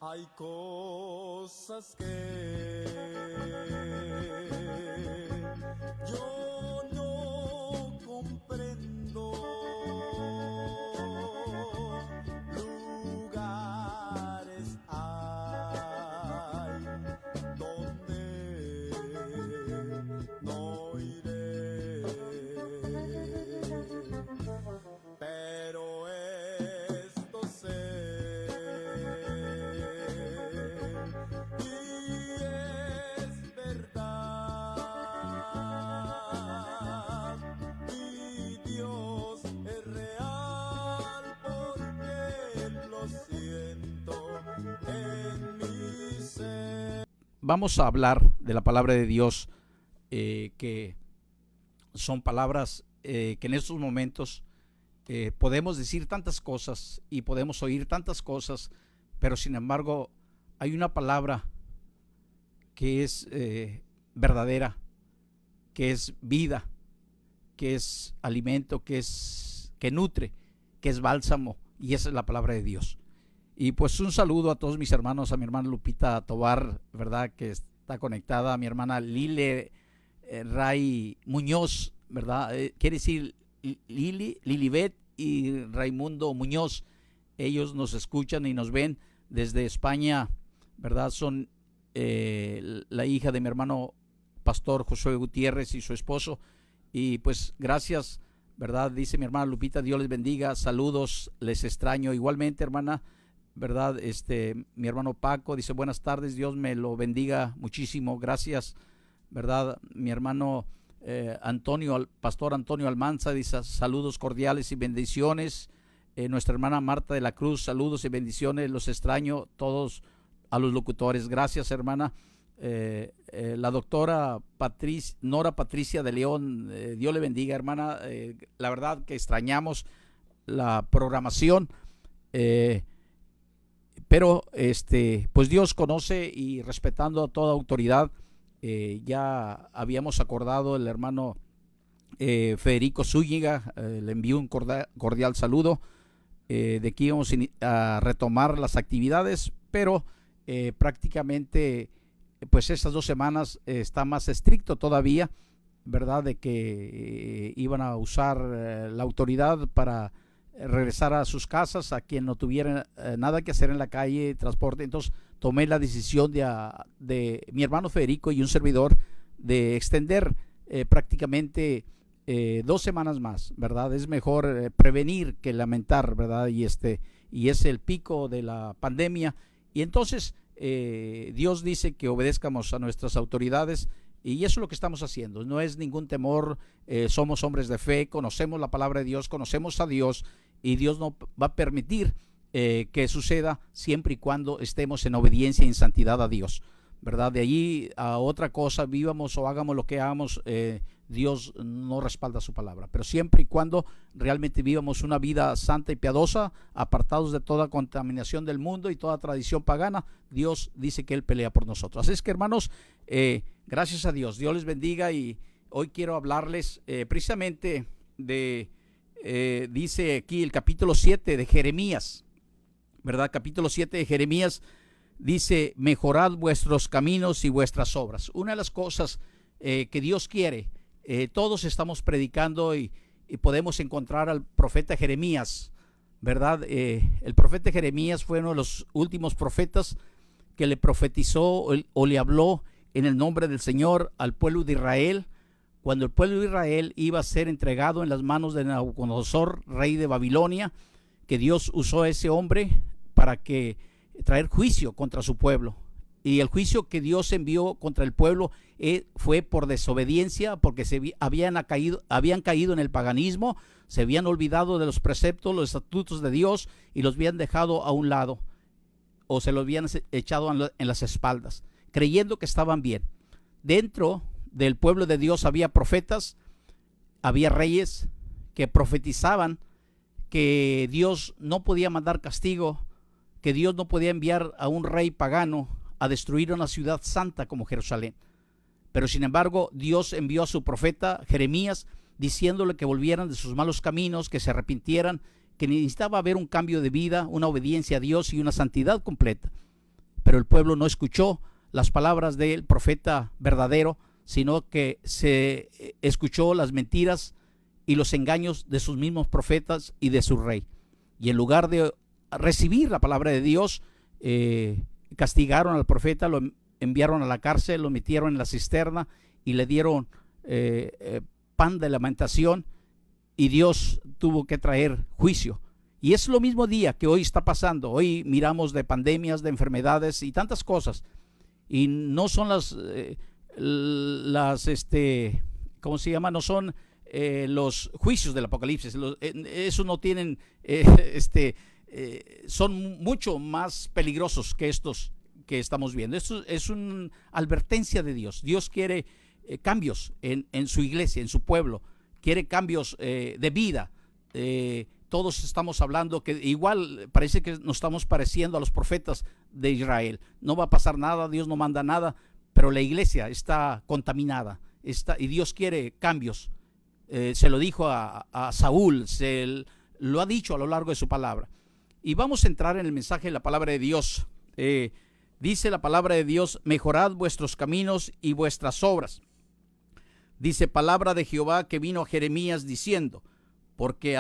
Hay cosas que yo no comprendo, lugares hay donde no iré, pero esto sé, y es verdad, y Dios es real, porque lo siento en mi ser. Vamos a hablar de la palabra de Dios, que son palabras que en estos momentos podemos decir tantas cosas y podemos oír tantas cosas, pero sin embargo hay una palabra que es verdadera, que es vida, que es alimento, que nutre, que es bálsamo, y esa es la palabra de Dios. Y pues un saludo a todos mis hermanos, a mi hermana Lupita Tobar, ¿verdad?, que está conectada, a mi hermana Lile Ray Muñoz, ¿verdad? Quiere decir Lilibet y Raimundo Muñoz. Ellos nos escuchan y nos ven desde España, ¿verdad? Son la hija de mi hermano pastor Josué Gutiérrez y su esposo. Y pues gracias, ¿verdad? Dice mi hermana Lupita, Dios les bendiga, saludos, les extraño. Igualmente, hermana, ¿verdad? Mi hermano Paco dice buenas tardes, Dios me lo bendiga muchísimo, gracias, ¿verdad? Mi hermano pastor Antonio Almanza dice saludos cordiales y bendiciones. Nuestra hermana Marta de la Cruz, saludos y bendiciones, los extraño todos a los locutores, gracias, hermana. La doctora Nora Patricia de León, Dios le bendiga, hermana. La verdad que extrañamos la programación, pero pues Dios conoce, y respetando a toda autoridad, ya habíamos acordado, el hermano Federico Zúñiga le envió un cordial saludo, de que íbamos a retomar las actividades, pero prácticamente pues estas 2 semanas está más estricto todavía, ¿verdad?, de que iban a usar la autoridad para regresar a sus casas a quien no tuviera nada que hacer en la calle, transporte. Entonces tomé la decisión de mi hermano Federico y un servidor de extender prácticamente 2 semanas más, ¿verdad? Es mejor prevenir que lamentar, ¿verdad? Y es el pico de la pandemia, y entonces Dios dice que obedezcamos a nuestras autoridades, y eso es lo que estamos haciendo. No es ningún temor, somos hombres de fe, conocemos la palabra de Dios, conocemos a Dios, y Dios no va a permitir que suceda siempre y cuando estemos en obediencia y en santidad a Dios, ¿verdad? De allí a otra cosa, vivamos o hagamos lo que hagamos, Dios no respalda su palabra, pero siempre y cuando realmente vivamos una vida santa y piadosa, apartados de toda contaminación del mundo y toda tradición pagana, Dios dice que Él pelea por nosotros. Así es que, hermanos, gracias a Dios, Dios les bendiga, y hoy quiero hablarles precisamente dice aquí el capítulo 7 de Jeremías, ¿verdad? Capítulo 7 de Jeremías dice: mejorad vuestros caminos y vuestras obras. Una de las cosas que Dios quiere, todos estamos predicando y podemos encontrar al profeta Jeremías, ¿verdad? El profeta Jeremías fue uno de los últimos profetas que le profetizó o le habló en el nombre del Señor al pueblo de Israel, cuando el pueblo de Israel iba a ser entregado en las manos de Nabucodonosor, rey de Babilonia, que Dios usó a ese hombre para traer juicio contra su pueblo. Y el juicio que Dios envió contra el pueblo fue por desobediencia, porque habían caído en el paganismo, se habían olvidado de los preceptos, los estatutos de Dios, y los habían dejado a un lado, o se los habían echado en las espaldas, creyendo que estaban bien. Dentro del pueblo de Dios había profetas, había reyes que profetizaban que Dios no podía mandar castigo, que Dios no podía enviar a un rey pagano a destruir una ciudad santa como Jerusalén. Pero sin embargo, Dios envió a su profeta Jeremías diciéndole que volvieran de sus malos caminos, que se arrepintieran, que necesitaba haber un cambio de vida, una obediencia a Dios y una santidad completa. Pero el pueblo no escuchó las palabras del profeta verdadero, sino que se escuchó las mentiras y los engaños de sus mismos profetas y de su rey. Y en lugar de recibir la palabra de Dios, castigaron al profeta, lo enviaron a la cárcel, lo metieron en la cisterna y le dieron pan de lamentación, y Dios tuvo que traer juicio. Y es lo mismo día que hoy está pasando. Hoy miramos de pandemias, de enfermedades y tantas cosas, y no son ¿cómo se llama? No son los juicios del Apocalipsis. Esos no tienen, son mucho más peligrosos que estos que estamos viendo. Esto es una advertencia de Dios. Dios quiere cambios en su iglesia, en su pueblo. Quiere cambios de vida. Todos estamos hablando que igual parece que nos estamos pareciendo a los profetas de Israel. No va a pasar nada, Dios no manda nada, pero la iglesia está contaminada, y Dios quiere cambios. Se lo dijo a Saúl, lo ha dicho a lo largo de su palabra. Y vamos a entrar en el mensaje de la palabra de Dios. Dice la palabra de Dios: mejorad vuestros caminos y vuestras obras. Dice palabra de Jehová que vino a Jeremías diciendo, porque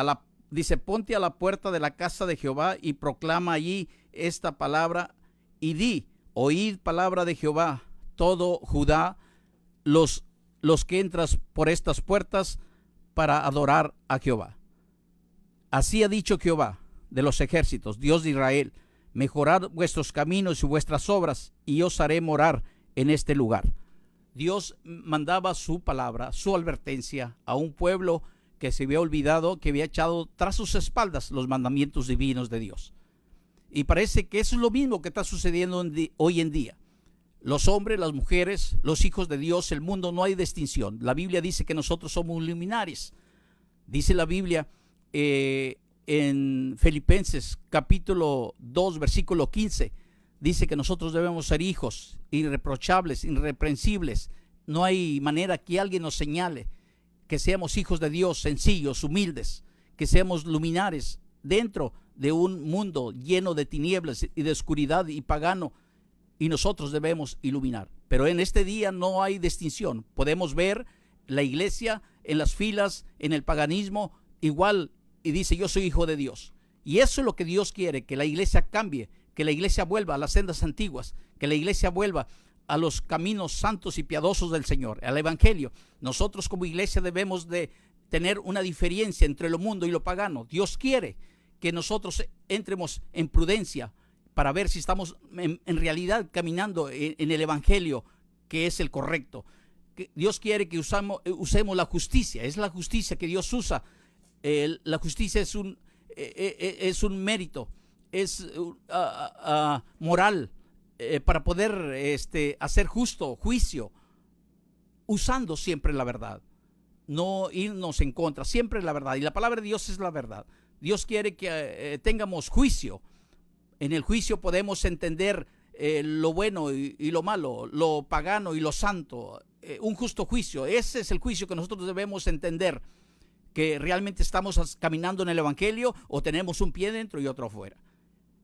dice, ponte a la puerta de la casa de Jehová y proclama allí esta palabra y di, oíd palabra de Jehová, todo Judá, los que entras por estas puertas para adorar a Jehová. Así ha dicho Jehová de los ejércitos, Dios de Israel: mejorad vuestros caminos y vuestras obras, y os haré morar en este lugar. Dios mandaba su palabra, su advertencia a un pueblo que se había olvidado, que había echado tras sus espaldas los mandamientos divinos de Dios. Y parece que eso es lo mismo que está sucediendo hoy en día. Los hombres, las mujeres, los hijos de Dios, el mundo, no hay distinción. La Biblia dice que nosotros somos luminares. Dice la Biblia en Filipenses capítulo 2, versículo 15, dice que nosotros debemos ser hijos irreprochables, irreprensibles. No hay manera que alguien nos señale, que seamos hijos de Dios, sencillos, humildes, que seamos luminares dentro de un mundo lleno de tinieblas y de oscuridad y pagano, y nosotros debemos iluminar. Pero en este día no hay distinción. Podemos ver la iglesia en las filas, en el paganismo, igual, y dice: yo soy hijo de Dios. Y eso es lo que Dios quiere, que la iglesia cambie, que la iglesia vuelva a las sendas antiguas, que la iglesia vuelva a los caminos santos y piadosos del Señor, al evangelio. Nosotros como iglesia debemos de tener una diferencia entre lo mundo y lo pagano. Dios quiere que nosotros entremos en prudencia para ver si estamos en realidad caminando en el evangelio, que es el correcto. Dios quiere que usemos la justicia. Es la justicia que Dios usa. La justicia es un mérito, es moral, para poder hacer justo juicio, usando siempre la verdad, no irnos en contra, siempre la verdad. Y la palabra de Dios es la verdad. Dios quiere que tengamos juicio. En el juicio podemos entender lo bueno y lo malo, lo pagano y lo santo. Un justo juicio, ese es el juicio que nosotros debemos entender, que realmente estamos caminando en el evangelio o tenemos un pie dentro y otro afuera.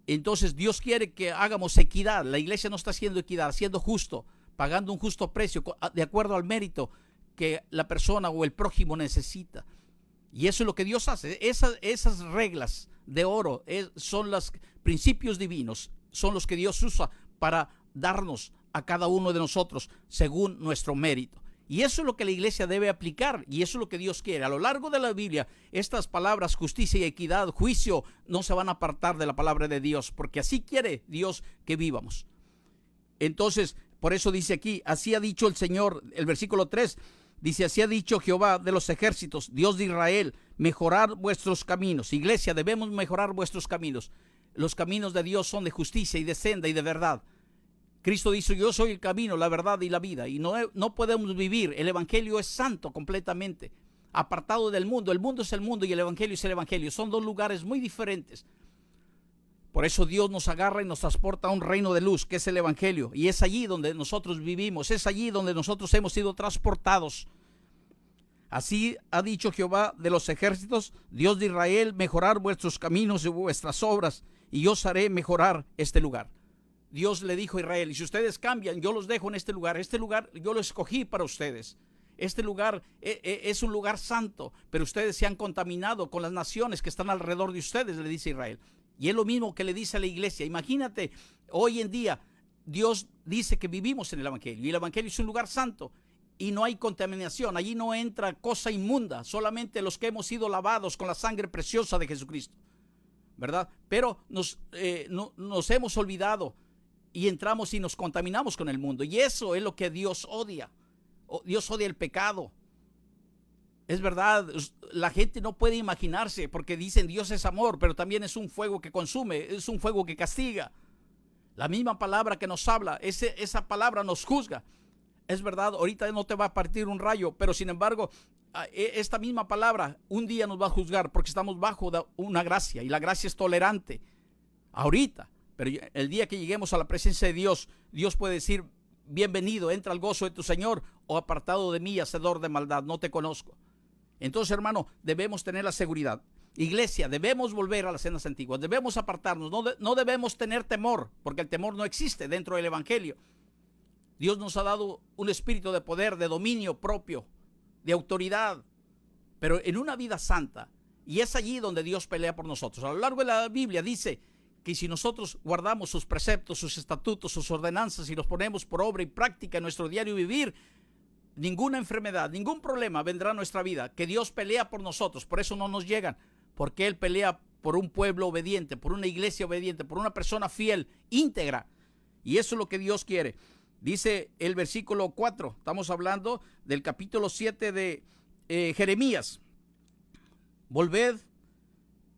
Entonces Dios quiere que hagamos equidad. La iglesia no está haciendo equidad, siendo justo, pagando un justo precio de acuerdo al mérito que la persona o el prójimo necesita. Y eso es lo que Dios hace. Esas reglas de oro son los principios divinos, son los que Dios usa para darnos a cada uno de nosotros según nuestro mérito. Y eso es lo que la iglesia debe aplicar, y eso es lo que Dios quiere. A lo largo de la Biblia, estas palabras, justicia y equidad, juicio, no se van a apartar de la palabra de Dios, porque así quiere Dios que vivamos. Entonces, por eso dice aquí: así ha dicho el Señor. El versículo 3 dice: así ha dicho Jehová de los ejércitos, Dios de Israel: mejorad vuestros caminos. Iglesia, debemos mejorar vuestros caminos. Los caminos de Dios son de justicia y de senda y de verdad. Cristo dice: yo soy el camino, la verdad y la vida. Y no podemos vivir. El evangelio es santo completamente, apartado del mundo. El mundo es el mundo y el evangelio es el evangelio. Son dos lugares muy diferentes. Por eso Dios nos agarra y nos transporta a un reino de luz, que es el evangelio. Y es allí donde nosotros vivimos. Es allí donde nosotros hemos sido transportados. Así ha dicho Jehová de los ejércitos, Dios de Israel, mejorar vuestros caminos y vuestras obras, y yo os haré mejorar este lugar. Dios le dijo a Israel, y si ustedes cambian, yo los dejo en este lugar yo lo escogí para ustedes. Este lugar es un lugar santo, pero ustedes se han contaminado con las naciones que están alrededor de ustedes, le dice Israel. Y es lo mismo que le dice a la iglesia. Imagínate, hoy en día Dios dice que vivimos en el Evangelio, y el Evangelio es un lugar santo, y no hay contaminación, allí no entra cosa inmunda, solamente los que hemos sido lavados con la sangre preciosa de Jesucristo, ¿verdad? Pero nos hemos olvidado y entramos y nos contaminamos con el mundo, y eso es lo que Dios odia. Dios odia el pecado. Es verdad, la gente no puede imaginarse, porque dicen Dios es amor, pero también es un fuego que consume, es un fuego que castiga. La misma palabra que nos habla, esa palabra nos juzga. Es verdad, ahorita no te va a partir un rayo, pero sin embargo, esta misma palabra un día nos va a juzgar, porque estamos bajo una gracia, y la gracia es tolerante ahorita. Pero el día que lleguemos a la presencia de Dios, Dios puede decir, bienvenido, entra al gozo de tu Señor, o apartado de mí, hacedor de maldad, no te conozco. Entonces, hermano, debemos tener la seguridad. Iglesia, debemos volver a las sendas antiguas, debemos apartarnos, no debemos tener temor, porque el temor no existe dentro del Evangelio. Dios nos ha dado un espíritu de poder, de dominio propio, de autoridad, pero en una vida santa, y es allí donde Dios pelea por nosotros. A lo largo de la Biblia dice que si nosotros guardamos sus preceptos, sus estatutos, sus ordenanzas, y los ponemos por obra y práctica en nuestro diario vivir, ninguna enfermedad, ningún problema vendrá a nuestra vida, que Dios pelea por nosotros. Por eso no nos llegan, porque Él pelea por un pueblo obediente, por una iglesia obediente, por una persona fiel, íntegra, y eso es lo que Dios quiere. Dice el versículo 4, estamos hablando del capítulo 7 de Jeremías. Volved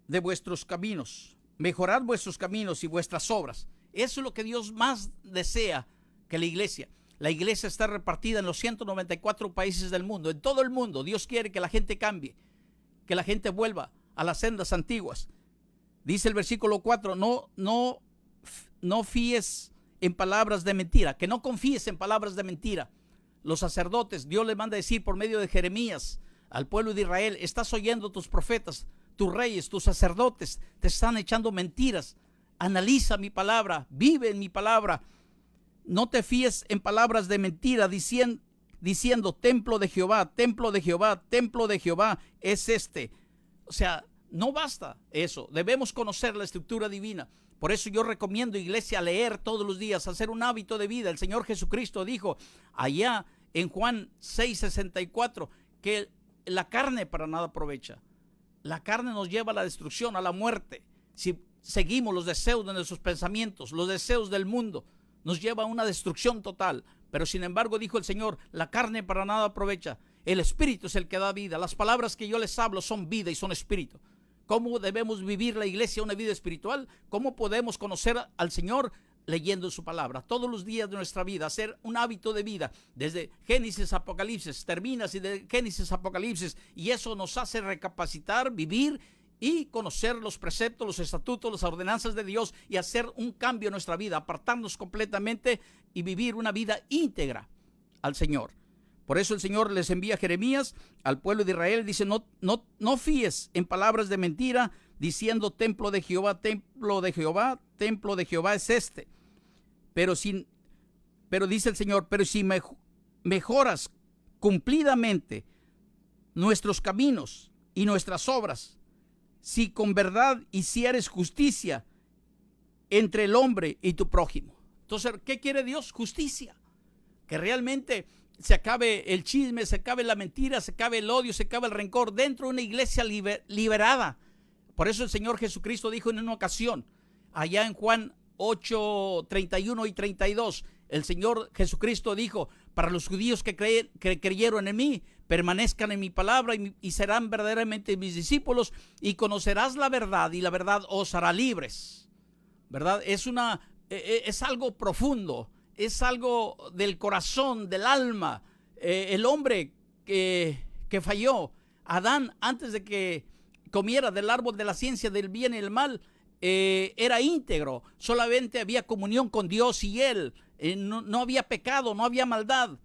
de vuestros caminos, mejorad vuestros caminos y vuestras obras. Eso es lo que Dios más desea que la iglesia está repartida en los 194 países del mundo, en todo el mundo. Dios quiere que la gente cambie, que la gente vuelva a las sendas antiguas. Dice el versículo 4, no fíes en palabras de mentira, que no confíes en palabras de mentira. Los sacerdotes, Dios le manda decir por medio de Jeremías al pueblo de Israel, estás oyendo tus profetas, tus reyes, tus sacerdotes, te están echando mentiras. Analiza mi palabra, vive en mi palabra. No te fíes en palabras de mentira, diciendo templo de Jehová, templo de Jehová, templo de Jehová es este. O sea, no basta eso, debemos conocer la estructura divina. Por eso yo recomiendo, iglesia, leer todos los días, hacer un hábito de vida. El Señor Jesucristo dijo allá en Juan 6:64 que la carne para nada aprovecha. La carne nos lleva a la destrucción, a la muerte. Si seguimos los deseos de nuestros pensamientos, los deseos del mundo, nos lleva a una destrucción total. Pero sin embargo, dijo el Señor, la carne para nada aprovecha. El Espíritu es el que da vida. Las palabras que yo les hablo son vida y son espíritu. ¿Cómo debemos vivir la iglesia una vida espiritual? ¿Cómo podemos conocer al Señor? Leyendo su palabra todos los días de nuestra vida, hacer un hábito de vida desde Génesis a Apocalipsis, termina así de Génesis a Apocalipsis, y eso nos hace recapacitar, vivir y conocer los preceptos, los estatutos, las ordenanzas de Dios, y hacer un cambio en nuestra vida, apartarnos completamente y vivir una vida íntegra al Señor. Por eso el Señor les envía a Jeremías al pueblo de Israel, dice, no fíes en palabras de mentira, diciendo templo de Jehová, templo de Jehová, templo de Jehová es este. Pero dice el Señor, pero si mejoras cumplidamente nuestros caminos y nuestras obras, si con verdad hicieres justicia entre el hombre y tu prójimo. Entonces, ¿qué quiere Dios? Justicia. Que realmente se acabe el chisme, se acabe la mentira, se acabe el odio, se acabe el rencor dentro de una iglesia liberada. Por eso el Señor Jesucristo dijo en una ocasión, allá en Juan 8, 31 y 32, el Señor Jesucristo dijo, para los judíos que creyeron en mí, permanezcan en mi palabra y serán verdaderamente mis discípulos, y conocerás la verdad, y la verdad os hará libres. ¿Verdad? Es algo profundo, es algo del corazón, del alma. El hombre que falló, Adán, antes de que comiera del árbol de la ciencia del bien y el mal, era íntegro, solamente había comunión con Dios y él, no había pecado, no había maldad.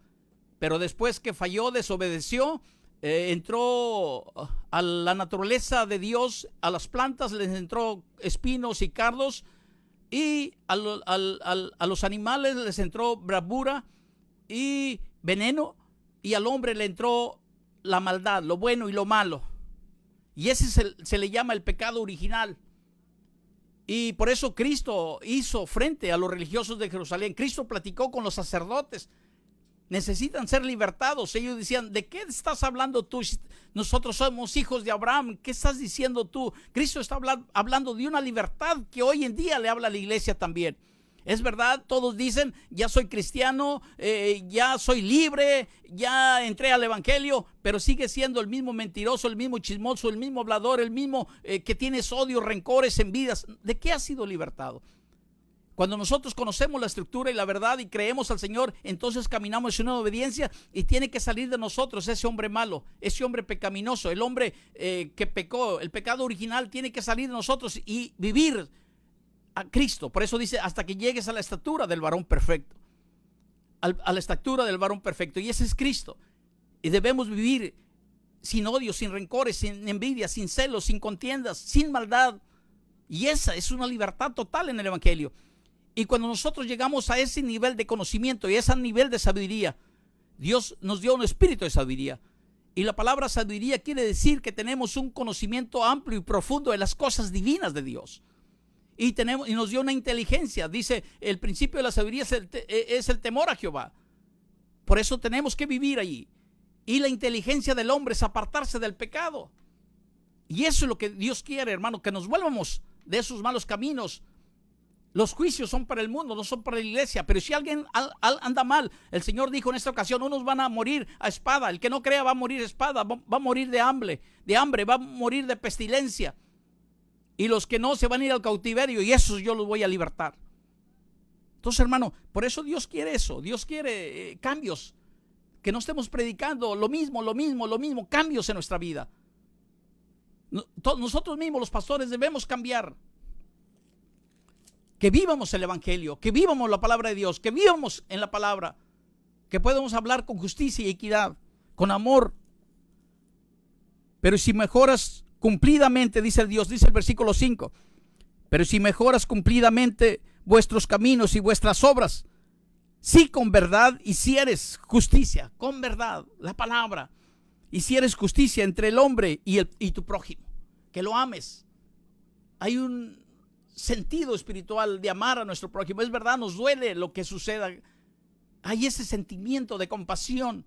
Pero después que falló, desobedeció, entró a la naturaleza de Dios, a las plantas les entró espinos y cardos, y a los animales les entró bravura y veneno, y al hombre le entró la maldad, lo bueno y lo malo. Y ese se le llama el pecado original. Y por eso Cristo hizo frente a los religiosos de Jerusalén. Cristo platicó con los sacerdotes. Necesitan ser libertados. Ellos decían, ¿de qué estás hablando tú? Nosotros somos hijos de Abraham. ¿Qué estás diciendo tú? Cristo está hablando de una libertad que hoy en día le habla a la iglesia también. Es verdad, todos dicen, ya soy cristiano, ya soy libre, ya entré al evangelio, pero sigue siendo el mismo mentiroso, el mismo chismoso, el mismo hablador, el mismo que tienes odio, rencores, envidias. ¿De qué has sido libertado? Cuando nosotros conocemos la estructura y la verdad y creemos al Señor, entonces caminamos en una obediencia, y tiene que salir de nosotros ese hombre malo, ese hombre pecaminoso, el hombre que pecó, el pecado original tiene que salir de nosotros y vivir a Cristo. Por eso dice, hasta que llegues a la estatura del varón perfecto, a la estatura del varón perfecto, y ese es Cristo. Y debemos vivir sin odio, sin rencores, sin envidia, sin celos, sin contiendas, sin maldad. Y esa es una libertad total en el evangelio. Y cuando nosotros llegamos a ese nivel de conocimiento y a ese nivel de sabiduría, Dios nos dio un espíritu de sabiduría. Y la palabra sabiduría quiere decir que tenemos un conocimiento amplio y profundo de las cosas divinas de Dios. Y nos dio una inteligencia. Dice, el principio de la sabiduría es el temor a Jehová. Por eso tenemos que vivir allí. Y la inteligencia del hombre es apartarse del pecado. Y eso es lo que Dios quiere, hermano, que nos vuelvamos de esos malos caminos. Los juicios son para el mundo, no son para la iglesia. Pero si alguien anda mal, el Señor dijo en esta ocasión, unos van a morir a espada. El que no crea va a morir a espada, va a morir de hambre, va a morir de pestilencia. Y los que no se van a ir al cautiverio, y esos yo los voy a libertar. Entonces, hermano, por eso Dios quiere eso. Dios quiere cambios. Que no estemos predicando lo mismo, cambios en nuestra vida. Nosotros mismos, los pastores, debemos cambiar. Que vivamos el evangelio, que vivamos la palabra de Dios, que vivamos en la palabra, que podamos hablar con justicia y equidad, con amor. Pero si mejoras cumplidamente, dice Dios, dice el versículo 5, pero si mejoras cumplidamente vuestros caminos y vuestras obras, sí, con verdad, hicieres justicia, con verdad, la palabra, hicieres justicia entre el hombre y tu prójimo, que lo ames. Hay un sentido espiritual de amar a nuestro prójimo. Es verdad, nos duele lo que suceda. Hay ese sentimiento de compasión.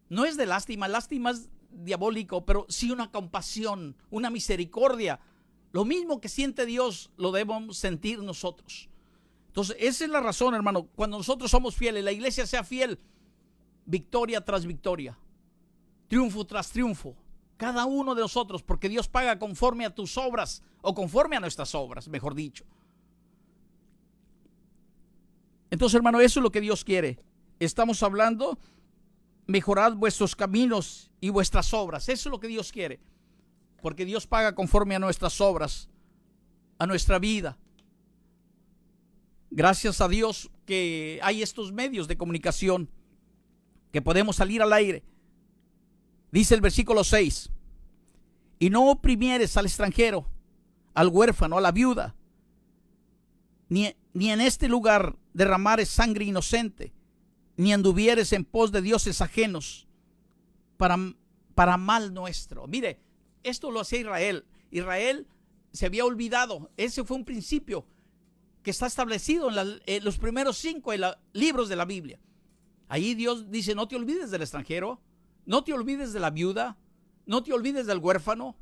No es de lástima, lástima es diabólico, pero sí una compasión, una misericordia. Lo mismo que siente Dios lo debemos sentir nosotros. Entonces, esa es la razón, hermano. Cuando nosotros somos fieles, la iglesia sea fiel, victoria tras victoria, triunfo tras triunfo, cada uno de nosotros, porque Dios paga conforme a tus obras, o conforme a nuestras obras, mejor dicho. Entonces, hermano, eso es lo que Dios quiere. Estamos hablando, mejorad vuestros caminos y vuestras obras. Eso es lo que Dios quiere, porque Dios paga conforme a nuestras obras, a nuestra vida. Gracias a Dios que hay estos medios de comunicación, que podemos salir al aire. Dice el versículo 6, y no oprimieres al extranjero, al huérfano, a la viuda, ni en este lugar derramares sangre inocente, ni anduvieres en pos de dioses ajenos para mal nuestro. Mire, esto lo hacía Israel. Israel se había olvidado. Ese fue un principio que está establecido en los primeros 5 libros de la Biblia. Ahí Dios dice, no te olvides del extranjero, no te olvides de la viuda, no te olvides del huérfano,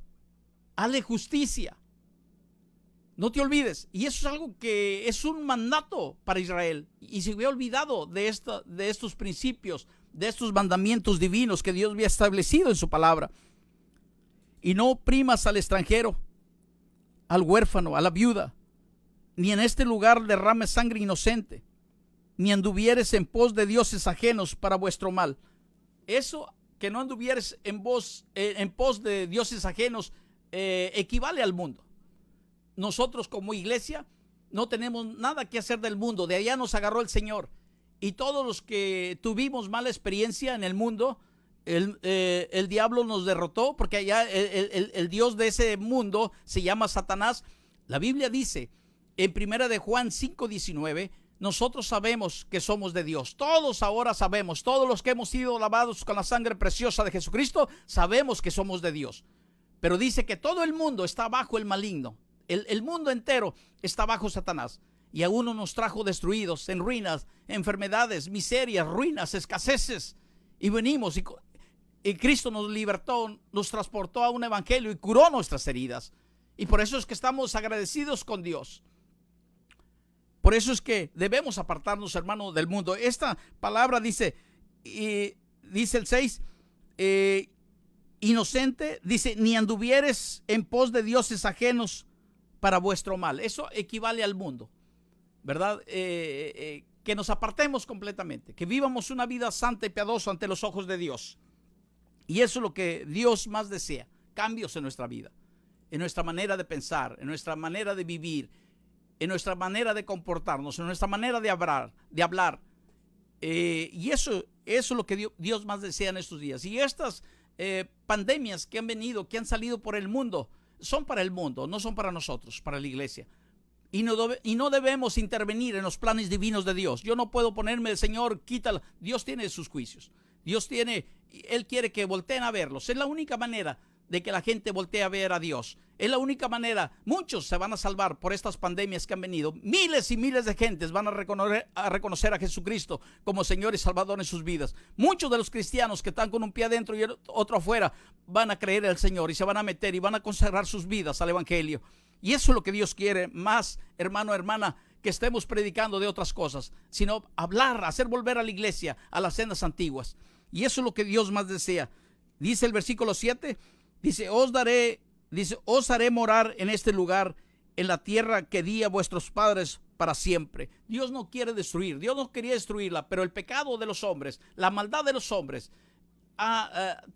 hazle justicia. No te olvides. Y eso es algo que es un mandato para Israel. Y se había olvidado de estos principios, de estos mandamientos divinos que Dios había establecido en su palabra. Y no oprimas al extranjero, al huérfano, a la viuda, ni en este lugar derrames sangre inocente, ni anduvieres en pos de dioses ajenos para vuestro mal. Eso, que no anduvieres en pos de dioses ajenos, equivale al mundo. Nosotros como iglesia no tenemos nada que hacer del mundo. De allá nos agarró el Señor. Y todos los que tuvimos mala experiencia en el mundo, el diablo nos derrotó, porque allá el Dios de ese mundo se llama Satanás. La Biblia dice en 1 de Juan 5:19, nosotros sabemos que somos de Dios. Todos ahora sabemos, todos los que hemos sido lavados con la sangre preciosa de Jesucristo, sabemos que somos de Dios. Pero dice que todo el mundo está bajo el maligno. El mundo entero está bajo Satanás. Y a uno nos trajo destruidos, en ruinas, enfermedades, miserias, ruinas, escaseces. Y venimos y Cristo nos libertó, nos transportó a un evangelio y curó nuestras heridas. Y por eso es que estamos agradecidos con Dios. Por eso es que debemos apartarnos, hermano, del mundo. Esta palabra dice el 6, inocente, dice, ni anduvieres en pos de dioses ajenos para vuestro mal. Eso equivale al mundo, ¿verdad? Que nos apartemos completamente, que vivamos una vida santa y piadosa ante los ojos de Dios. Y eso es lo que Dios más desea, cambios en nuestra vida, en nuestra manera de pensar, en nuestra manera de vivir, en nuestra manera de comportarnos, en nuestra manera de hablar. Y eso es lo que Dios más desea en estos días. Y estas pandemias que han venido, que han salido por el mundo, son para el mundo, no son para nosotros, para la iglesia. Y no debemos intervenir en los planes divinos de Dios. Yo no puedo ponerme, Señor, quítalo. Dios tiene sus juicios. Él quiere que volteen a verlos. Es la única manera de que la gente voltee a ver a Dios. Es la única manera. Muchos se van a salvar por estas pandemias que han venido. Miles y miles de gentes van a reconocer a Jesucristo como Señor y Salvador en sus vidas. Muchos de los cristianos que están con un pie adentro y otro afuera van a creer en el Señor y se van a meter y van a consagrar sus vidas al evangelio. Y eso es lo que Dios quiere más, hermano, hermana, que estemos predicando de otras cosas, sino hablar, hacer volver a la iglesia a las sendas antiguas. Y eso es lo que Dios más desea. Dice el versículo 7, dice, os haré morar en este lugar, en la tierra que di a vuestros padres para siempre. Dios no quiere destruir, Dios no quería destruirla, pero el pecado de los hombres, la maldad de los hombres,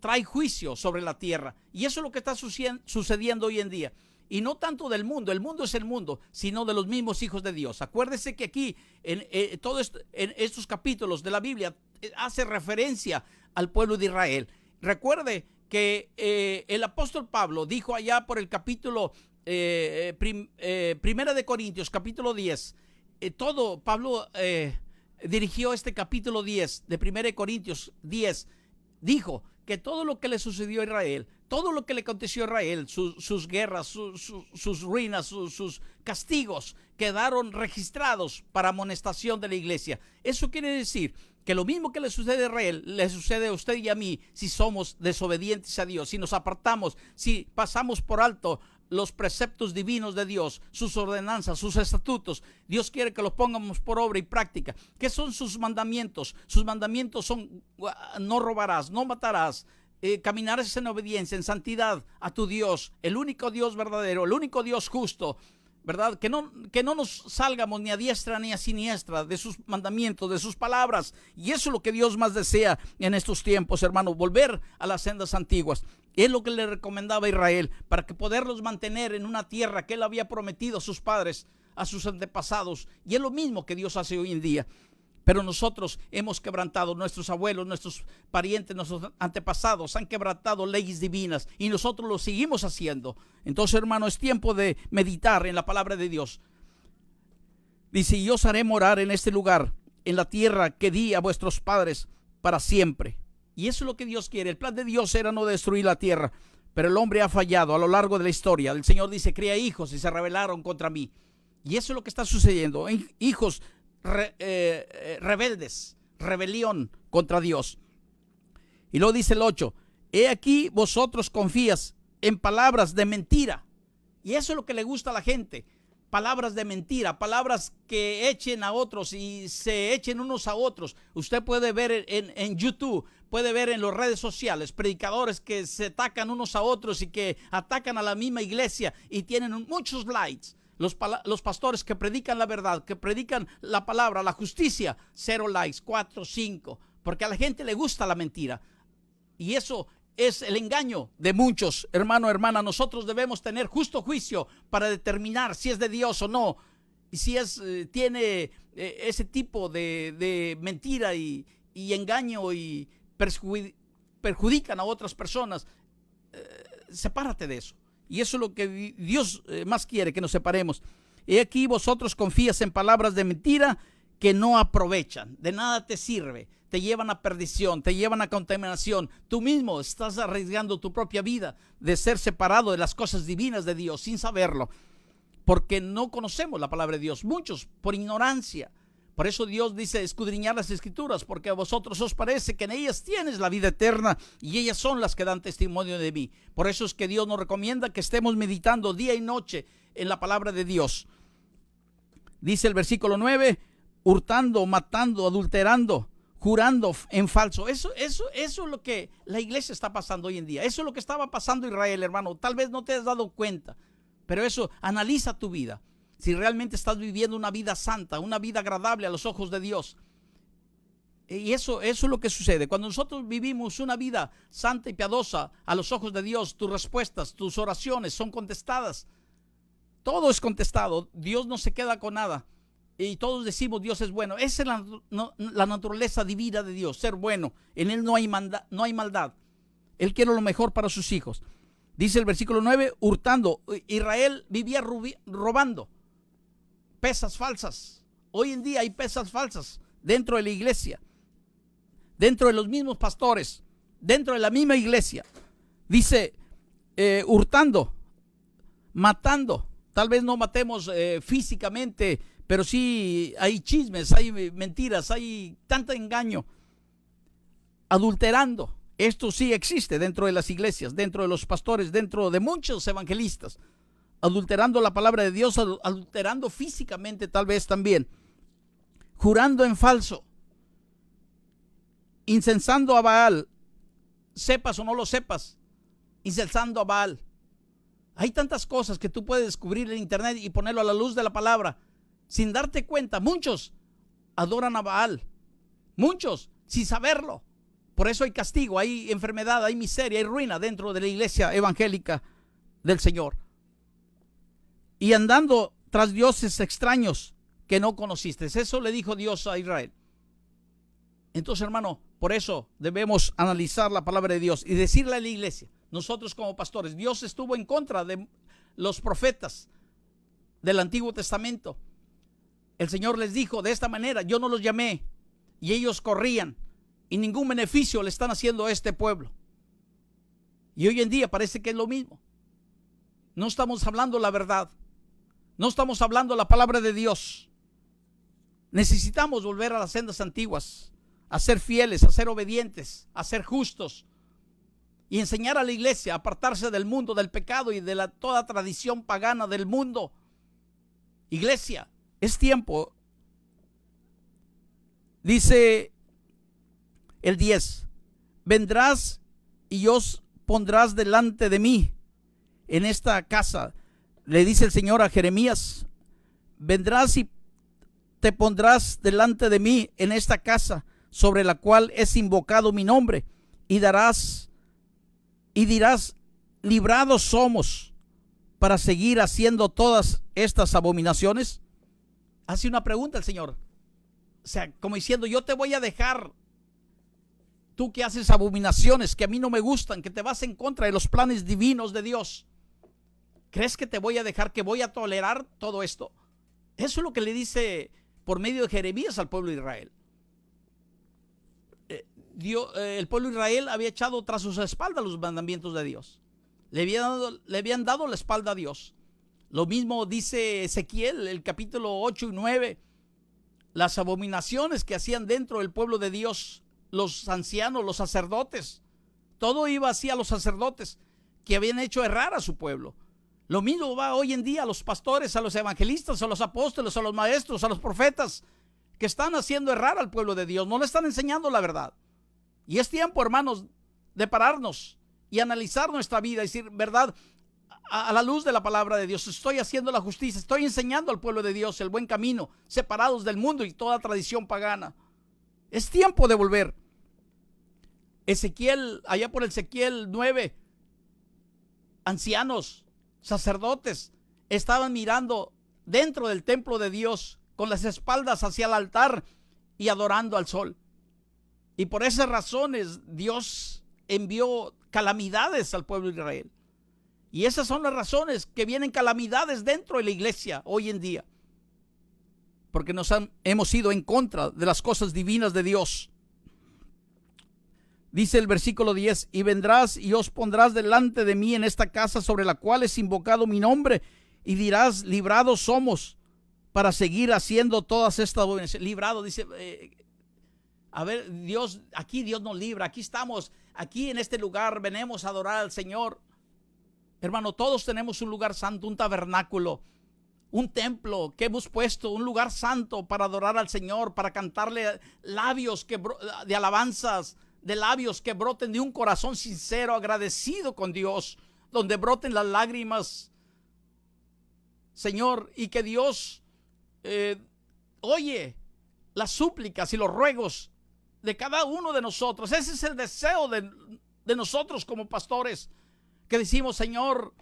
trae juicio sobre la tierra. Y eso es lo que está sucediendo hoy en día. Y no tanto del mundo, el mundo es el mundo, sino de los mismos hijos de Dios. Acuérdese que aquí, en estos capítulos de la Biblia, hace referencia al pueblo de Israel. Recuerde que el apóstol Pablo dijo allá por el capítulo Primera de Corintios, capítulo 10, Pablo dirigió este capítulo 10 de Primera de Corintios 10, dijo que todo lo que le sucedió a Israel, todo lo que le aconteció a Israel, sus guerras, sus ruinas, sus castigos, quedaron registrados para amonestación de la iglesia. Eso quiere decir que lo mismo que le sucede a Israel, le sucede a usted y a mí si somos desobedientes a Dios, si nos apartamos, si pasamos por alto los preceptos divinos de Dios, sus ordenanzas, sus estatutos. Dios quiere que los pongamos por obra y práctica. ¿Qué son sus mandamientos? Sus mandamientos son: no robarás, no matarás, caminarás en obediencia, en santidad a tu Dios, el único Dios verdadero, el único Dios justo, ¿verdad? Que no nos salgamos ni a diestra ni a siniestra de sus mandamientos, de sus palabras. Y eso es lo que Dios más desea en estos tiempos, hermano, volver a las sendas antiguas. Es lo que le recomendaba a Israel para que poderlos mantener en una tierra que él había prometido a sus padres, a sus antepasados. Y es lo mismo que Dios hace hoy en día. Pero nosotros hemos quebrantado, nuestros abuelos, nuestros parientes, nuestros antepasados han quebrantado leyes divinas y nosotros lo seguimos haciendo. Entonces, hermano, es tiempo de meditar en la palabra de Dios. Dice: y os haré morar en este lugar, en la tierra que di a vuestros padres para siempre. Y eso es lo que Dios quiere. El plan de Dios era no destruir la tierra, pero el hombre ha fallado a lo largo de la historia. El Señor dice: cría hijos y se rebelaron contra mí. Y eso es lo que está sucediendo. Hijos rebeldes, rebelión contra Dios. Y luego dice el 8: he aquí vosotros confías en palabras de mentira. Y eso es lo que le gusta a la gente: palabras de mentira, palabras que echen a otros y se echen unos a otros. Usted puede ver en YouTube, puede ver en las redes sociales predicadores que se atacan unos a otros y que atacan a la misma iglesia y tienen muchos likes. Los pastores que predican la verdad, que predican la palabra, la justicia, 0 likes, 4, 5, porque a la gente le gusta la mentira. Y eso es el engaño de muchos, hermano, hermana. Nosotros debemos tener justo juicio para determinar si es de Dios o no, y si tiene ese tipo de mentira y engaño y perjudican a otras personas, sepárate de eso. Y eso es lo que Dios más quiere, que nos separemos. He aquí vosotros confías en palabras de mentira que no aprovechan, de nada te sirve, te llevan a perdición, te llevan a contaminación. Tú mismo estás arriesgando tu propia vida de ser separado de las cosas divinas de Dios sin saberlo, porque no conocemos la palabra de Dios, muchos por ignorancia. Por eso Dios dice: escudriñar las Escrituras, porque a vosotros os parece que en ellas tienes la vida eterna, y ellas son las que dan testimonio de mí. Por eso es que Dios nos recomienda que estemos meditando día y noche en la palabra de Dios. Dice el versículo 9: hurtando, matando, adulterando, jurando en falso. Eso es lo que la iglesia está pasando hoy en día. Eso es lo que estaba pasando Israel, hermano. Tal vez no te has dado cuenta, pero eso, analiza tu vida. Si realmente estás viviendo una vida santa, una vida agradable a los ojos de Dios. Y eso es lo que sucede. Cuando nosotros vivimos una vida santa y piadosa a los ojos de Dios, tus respuestas, tus oraciones son contestadas. Todo es contestado. Dios no se queda con nada. Y todos decimos: Dios es bueno. Esa es la naturaleza divina de Dios, ser bueno. En Él no hay maldad. Él quiere lo mejor para sus hijos. Dice el versículo 9: hurtando. Israel vivía robando. Pesas falsas. Hoy en día hay pesas falsas dentro de la iglesia, dentro de los mismos pastores, dentro de la misma iglesia. Dice hurtando, matando. Tal vez no matemos físicamente, pero sí hay chismes, hay mentiras, hay tanto engaño. Adulterando. Esto sí existe dentro de las iglesias, dentro de los pastores, dentro de muchos evangelistas. Adulterando la palabra de Dios, adulterando físicamente tal vez también. Jurando en falso. Incensando a Baal. Sepas o no lo sepas. Incensando a Baal. Hay tantas cosas que tú puedes descubrir en internet y ponerlo a la luz de la palabra. Sin darte cuenta, muchos adoran a Baal. Muchos, sin saberlo. Por eso hay castigo, hay enfermedad, hay miseria, hay ruina dentro de la iglesia evangélica del Señor. Y andando tras dioses extraños que no conociste. Eso le dijo Dios a Israel. Entonces, hermano, por eso debemos analizar la palabra de Dios y decirle a la iglesia, nosotros como pastores: Dios estuvo en contra de los profetas del Antiguo Testamento. El Señor les dijo de esta manera: yo no los llamé, y ellos corrían, y ningún beneficio le están haciendo a este pueblo. Y hoy en día parece que es lo mismo. No estamos hablando la verdad. No estamos hablando la palabra de Dios. Necesitamos volver a las sendas antiguas, a ser fieles, a ser obedientes, a ser justos, y enseñar a la iglesia a apartarse del mundo, del pecado y de toda tradición pagana del mundo. Iglesia, es tiempo. Dice el 10: vendrás y os pondrás delante de mí en esta casa. Le dice el Señor a Jeremías: vendrás y te pondrás delante de mí en esta casa sobre la cual es invocado mi nombre, y dirás: librados somos para seguir haciendo todas estas abominaciones. Hace una pregunta el Señor, o sea, como diciendo: yo te voy a dejar, tú que haces abominaciones que a mí no me gustan, que te vas en contra de los planes divinos de Dios. ¿Crees que te voy a dejar, que voy a tolerar todo esto? Eso es lo que le dice por medio de Jeremías al pueblo de Israel. El pueblo de Israel había echado tras sus espaldas los mandamientos de Dios. Le habían dado la espalda a Dios. Lo mismo dice Ezequiel, el capítulo 8 y 9. Las abominaciones que hacían dentro del pueblo de Dios, los ancianos, los sacerdotes. Todo iba hacia los sacerdotes que habían hecho errar a su pueblo. Lo mismo va hoy en día a los pastores, a los evangelistas, a los apóstoles, a los maestros, a los profetas, que están haciendo errar al pueblo de Dios. No le están enseñando la verdad. Y es tiempo, hermanos, de pararnos y analizar nuestra vida y decir: verdad, a la luz de la palabra de Dios, estoy haciendo la justicia, estoy enseñando al pueblo de Dios el buen camino, separados del mundo y toda tradición pagana. Es tiempo de volver. Ezequiel, allá por Ezequiel 9, ancianos, sacerdotes, estaban mirando dentro del templo de Dios con las espaldas hacia el altar y adorando al sol. Y por esas razones Dios envió calamidades al pueblo de Israel. Y esas son las razones que vienen calamidades dentro de la iglesia hoy en día. Porque hemos ido en contra de las cosas divinas de Dios. Dice el versículo 10, y vendrás y os pondrás delante de mí en esta casa sobre la cual es invocado mi nombre, y dirás, librados somos para seguir haciendo todas estas abominaciones. Librado, dice, a ver, Dios, aquí Dios nos libra, aquí estamos, aquí en este lugar venimos a adorar al Señor. Hermano, todos tenemos un lugar santo, un tabernáculo, un templo que hemos puesto, un lugar santo para adorar al Señor, para cantarle labios de alabanzas, de labios que broten de un corazón sincero, agradecido con Dios, donde broten las lágrimas, Señor, y que Dios oye las súplicas y los ruegos de cada uno de nosotros. Ese es el deseo de nosotros como pastores, que decimos, Señor,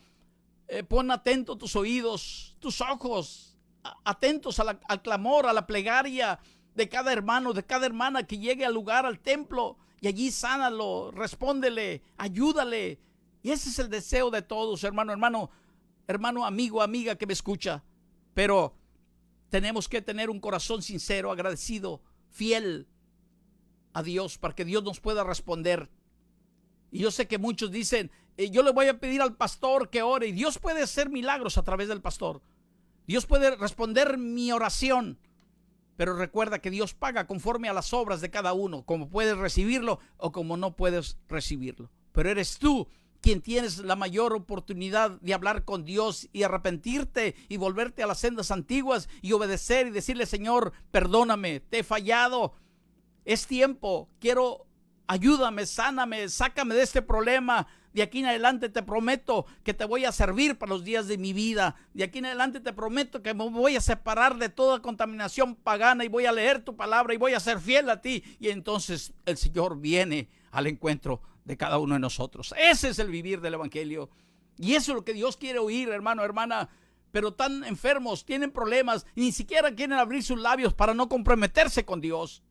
pon atento tus oídos, tus ojos, atentos al clamor, a la plegaria de cada hermano, de cada hermana que llegue al lugar, al templo, y allí sánalo, respóndele, ayúdale. Y ese es el deseo de todos, hermano, amigo, amiga que me escucha. Pero tenemos que tener un corazón sincero, agradecido, fiel a Dios, para que Dios nos pueda responder. Y yo sé que muchos dicen, yo le voy a pedir al pastor que ore, y Dios puede hacer milagros a través del pastor. Dios puede responder mi oración, pero recuerda que Dios paga conforme a las obras de cada uno, como puedes recibirlo o como no puedes recibirlo. Pero eres tú quien tienes la mayor oportunidad de hablar con Dios y arrepentirte y volverte a las sendas antiguas y obedecer y decirle, Señor, perdóname, te he fallado, es tiempo, ayúdame, sáname, sácame de este problema. De aquí en adelante te prometo que te voy a servir para los días de mi vida. De aquí en adelante te prometo que me voy a separar de toda contaminación pagana y voy a leer tu palabra y voy a ser fiel a ti. Y entonces el Señor viene al encuentro de cada uno de nosotros. Ese es el vivir del evangelio. Y eso es lo que Dios quiere oír, hermano, hermana. Pero tan enfermos, tienen problemas, y ni siquiera quieren abrir sus labios para no comprometerse con Dios.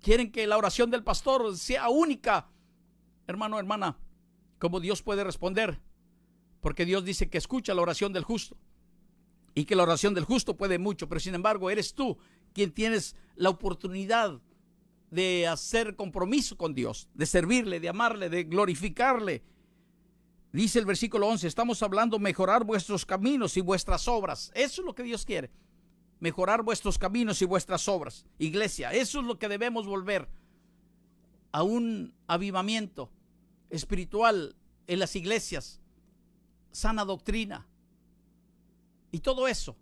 Quieren que la oración del pastor sea única. Hermano, hermana, ¿cómo Dios puede responder? Porque Dios dice que escucha la oración del justo y que la oración del justo puede mucho, pero sin embargo eres tú quien tienes la oportunidad de hacer compromiso con Dios, de servirle, de amarle, de glorificarle. Dice el versículo 11, estamos hablando mejorar vuestros caminos y vuestras obras. Eso es lo que Dios quiere. Mejorar vuestros caminos y vuestras obras. Iglesia, eso es lo que debemos volver a un avivamiento espiritual en las iglesias, sana doctrina y todo eso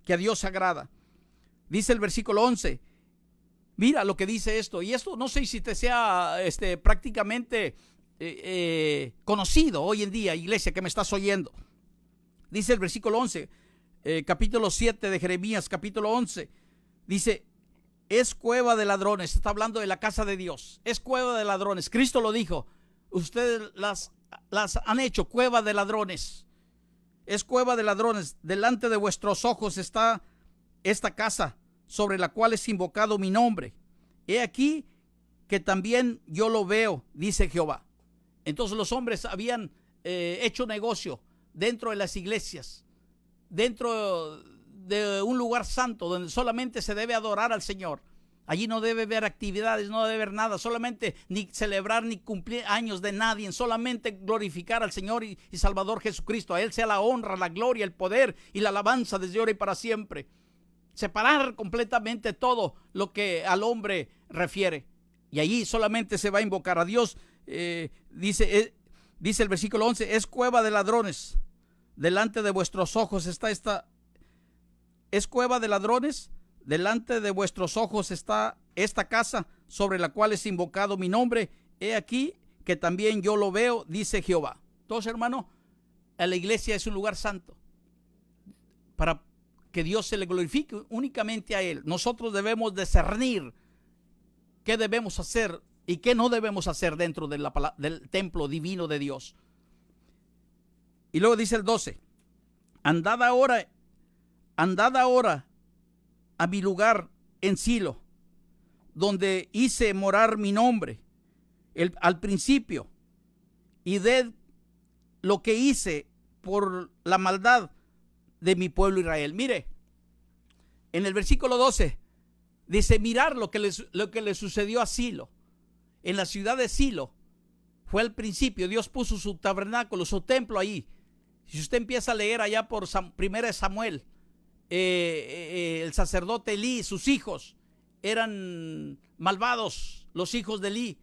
que a Dios agrada. Dice el versículo 11, mira lo que dice esto, y esto no sé si te sea prácticamente conocido hoy en día, iglesia que me estás oyendo. Dice el versículo 11, capítulo 7 de Jeremías, capítulo 11, dice, es cueva de ladrones. Está hablando de la casa de Dios, es cueva de ladrones. Cristo lo dijo, ustedes las han hecho cueva de ladrones. Es cueva de ladrones. Delante de vuestros ojos está esta casa sobre la cual es invocado mi nombre. He aquí que también yo lo veo, dice Jehová. Entonces los hombres habían hecho negocio dentro de las iglesias, dentro de un lugar santo donde solamente se debe adorar al Señor. Allí no debe haber actividades, no debe haber nada, solamente ni celebrar ni cumplir años de nadie, solamente glorificar al Señor y Salvador Jesucristo. A Él sea la honra, la gloria, el poder y la alabanza desde ahora y para siempre. Separar completamente todo lo que al hombre refiere. Y allí solamente se va a invocar a Dios. Dice el versículo 11, es cueva de ladrones. Delante de vuestros ojos está es cueva de ladrones. Delante de vuestros ojos está esta casa sobre la cual es invocado mi nombre. He aquí que también yo lo veo, dice Jehová. Entonces, hermano, la iglesia es un lugar santo para que Dios se le glorifique únicamente a Él. Nosotros debemos discernir qué debemos hacer y qué no debemos hacer dentro de del templo divino de Dios. Y luego dice el 12, andad ahora a mi lugar en Silo, donde hice morar mi nombre. al principio, y ved lo que hice por la maldad de mi pueblo Israel. Mire, en el versículo 12 dice, mirar lo que le sucedió a Silo. En la ciudad de Silo fue al principio, Dios puso su tabernáculo, su templo ahí. Si usted empieza a leer allá por 1 Samuel, el sacerdote Elí, sus hijos eran malvados, los hijos de Elí,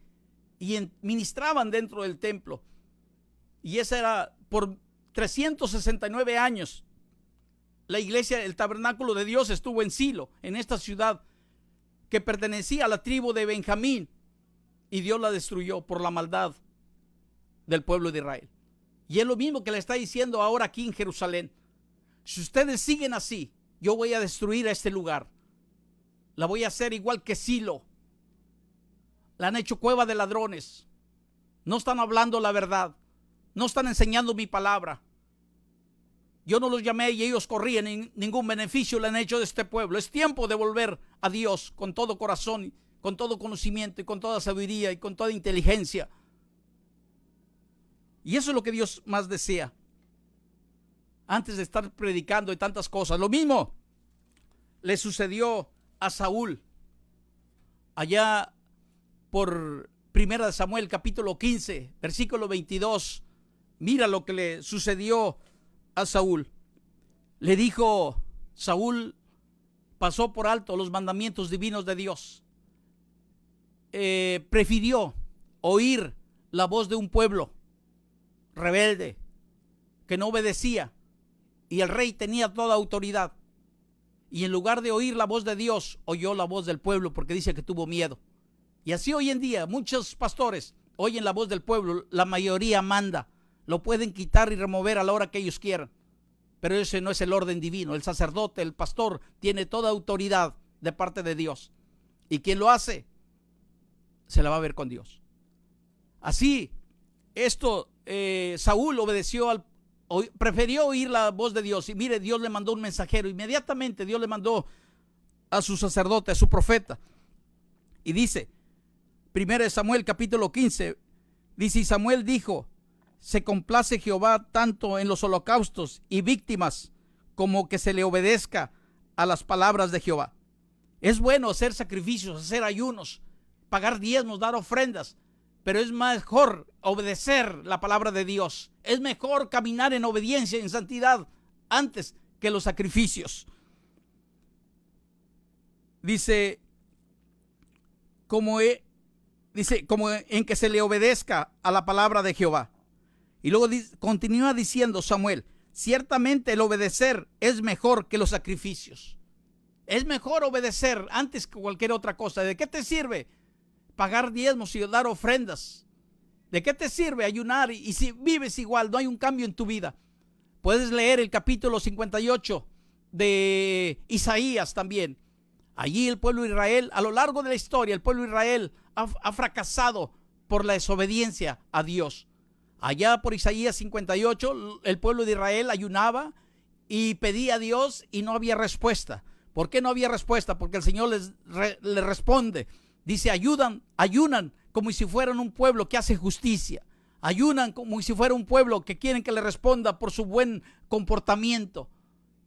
y ministraban dentro del templo. Y esa era por 369 años. La iglesia, el tabernáculo de Dios estuvo en Silo, en esta ciudad que pertenecía a la tribu de Benjamín, y Dios la destruyó por la maldad del pueblo de Israel. Y es lo mismo que le está diciendo ahora aquí en Jerusalén. Si ustedes siguen así, yo voy a destruir a este lugar. La voy a hacer igual que Silo. La han hecho cueva de ladrones. No están hablando la verdad. No están enseñando mi palabra. Yo no los llamé y ellos corrían. Ningún beneficio le han hecho de este pueblo. Es tiempo de volver a Dios con todo corazón, con todo conocimiento y con toda sabiduría y con toda inteligencia. Y eso es lo que Dios más desea. Antes de estar predicando y tantas cosas. Lo mismo le sucedió a Saúl. Allá por 1 Samuel capítulo 15, versículo 22. Mira lo que le sucedió a Saúl. Le dijo, Saúl pasó por alto los mandamientos divinos de Dios. Prefirió oír la voz de un pueblo rebelde que no obedecía, y el rey tenía toda autoridad, y en lugar de oír la voz de Dios, oyó la voz del pueblo, porque dice que tuvo miedo. Y así hoy en día muchos pastores oyen la voz del pueblo, la mayoría manda, lo pueden quitar y remover a la hora que ellos quieran, pero ese no es el orden divino. El sacerdote, el pastor, tiene toda autoridad de parte de Dios, y quien lo hace se la va a ver con Dios. Así, Saúl obedeció prefirió oír la voz de Dios, y mire, Dios le mandó un mensajero. Inmediatamente Dios le mandó a su sacerdote, a su profeta, y dice 1 Samuel capítulo 15, dice, y Samuel dijo, se complace Jehová tanto en los holocaustos y víctimas como que se le obedezca a las palabras de Jehová. Es bueno hacer sacrificios, hacer ayunos, pagar diezmos, dar ofrendas, pero es mejor obedecer la palabra de Dios. Es mejor caminar en obediencia, en santidad, antes que los sacrificios. Dice, como en que se le obedezca a la palabra de Jehová. Y luego continúa diciendo Samuel, ciertamente el obedecer es mejor que los sacrificios. Es mejor obedecer antes que cualquier otra cosa. ¿De qué te sirve pagar diezmos y dar ofrendas? ¿De qué te sirve ayunar y si vives igual, no hay un cambio en tu vida? Puedes leer el capítulo 58 de Isaías también. Allí el pueblo de Israel, a lo largo de la historia, el pueblo de Israel ha fracasado por la desobediencia a Dios. Allá por Isaías 58, el pueblo de Israel ayunaba y pedía a Dios y no había respuesta. ¿Por qué no había respuesta? Porque el Señor le responde. Dice, ayunan como si fueran un pueblo que hace justicia. Ayunan como si fuera un pueblo que quieren que le responda por su buen comportamiento.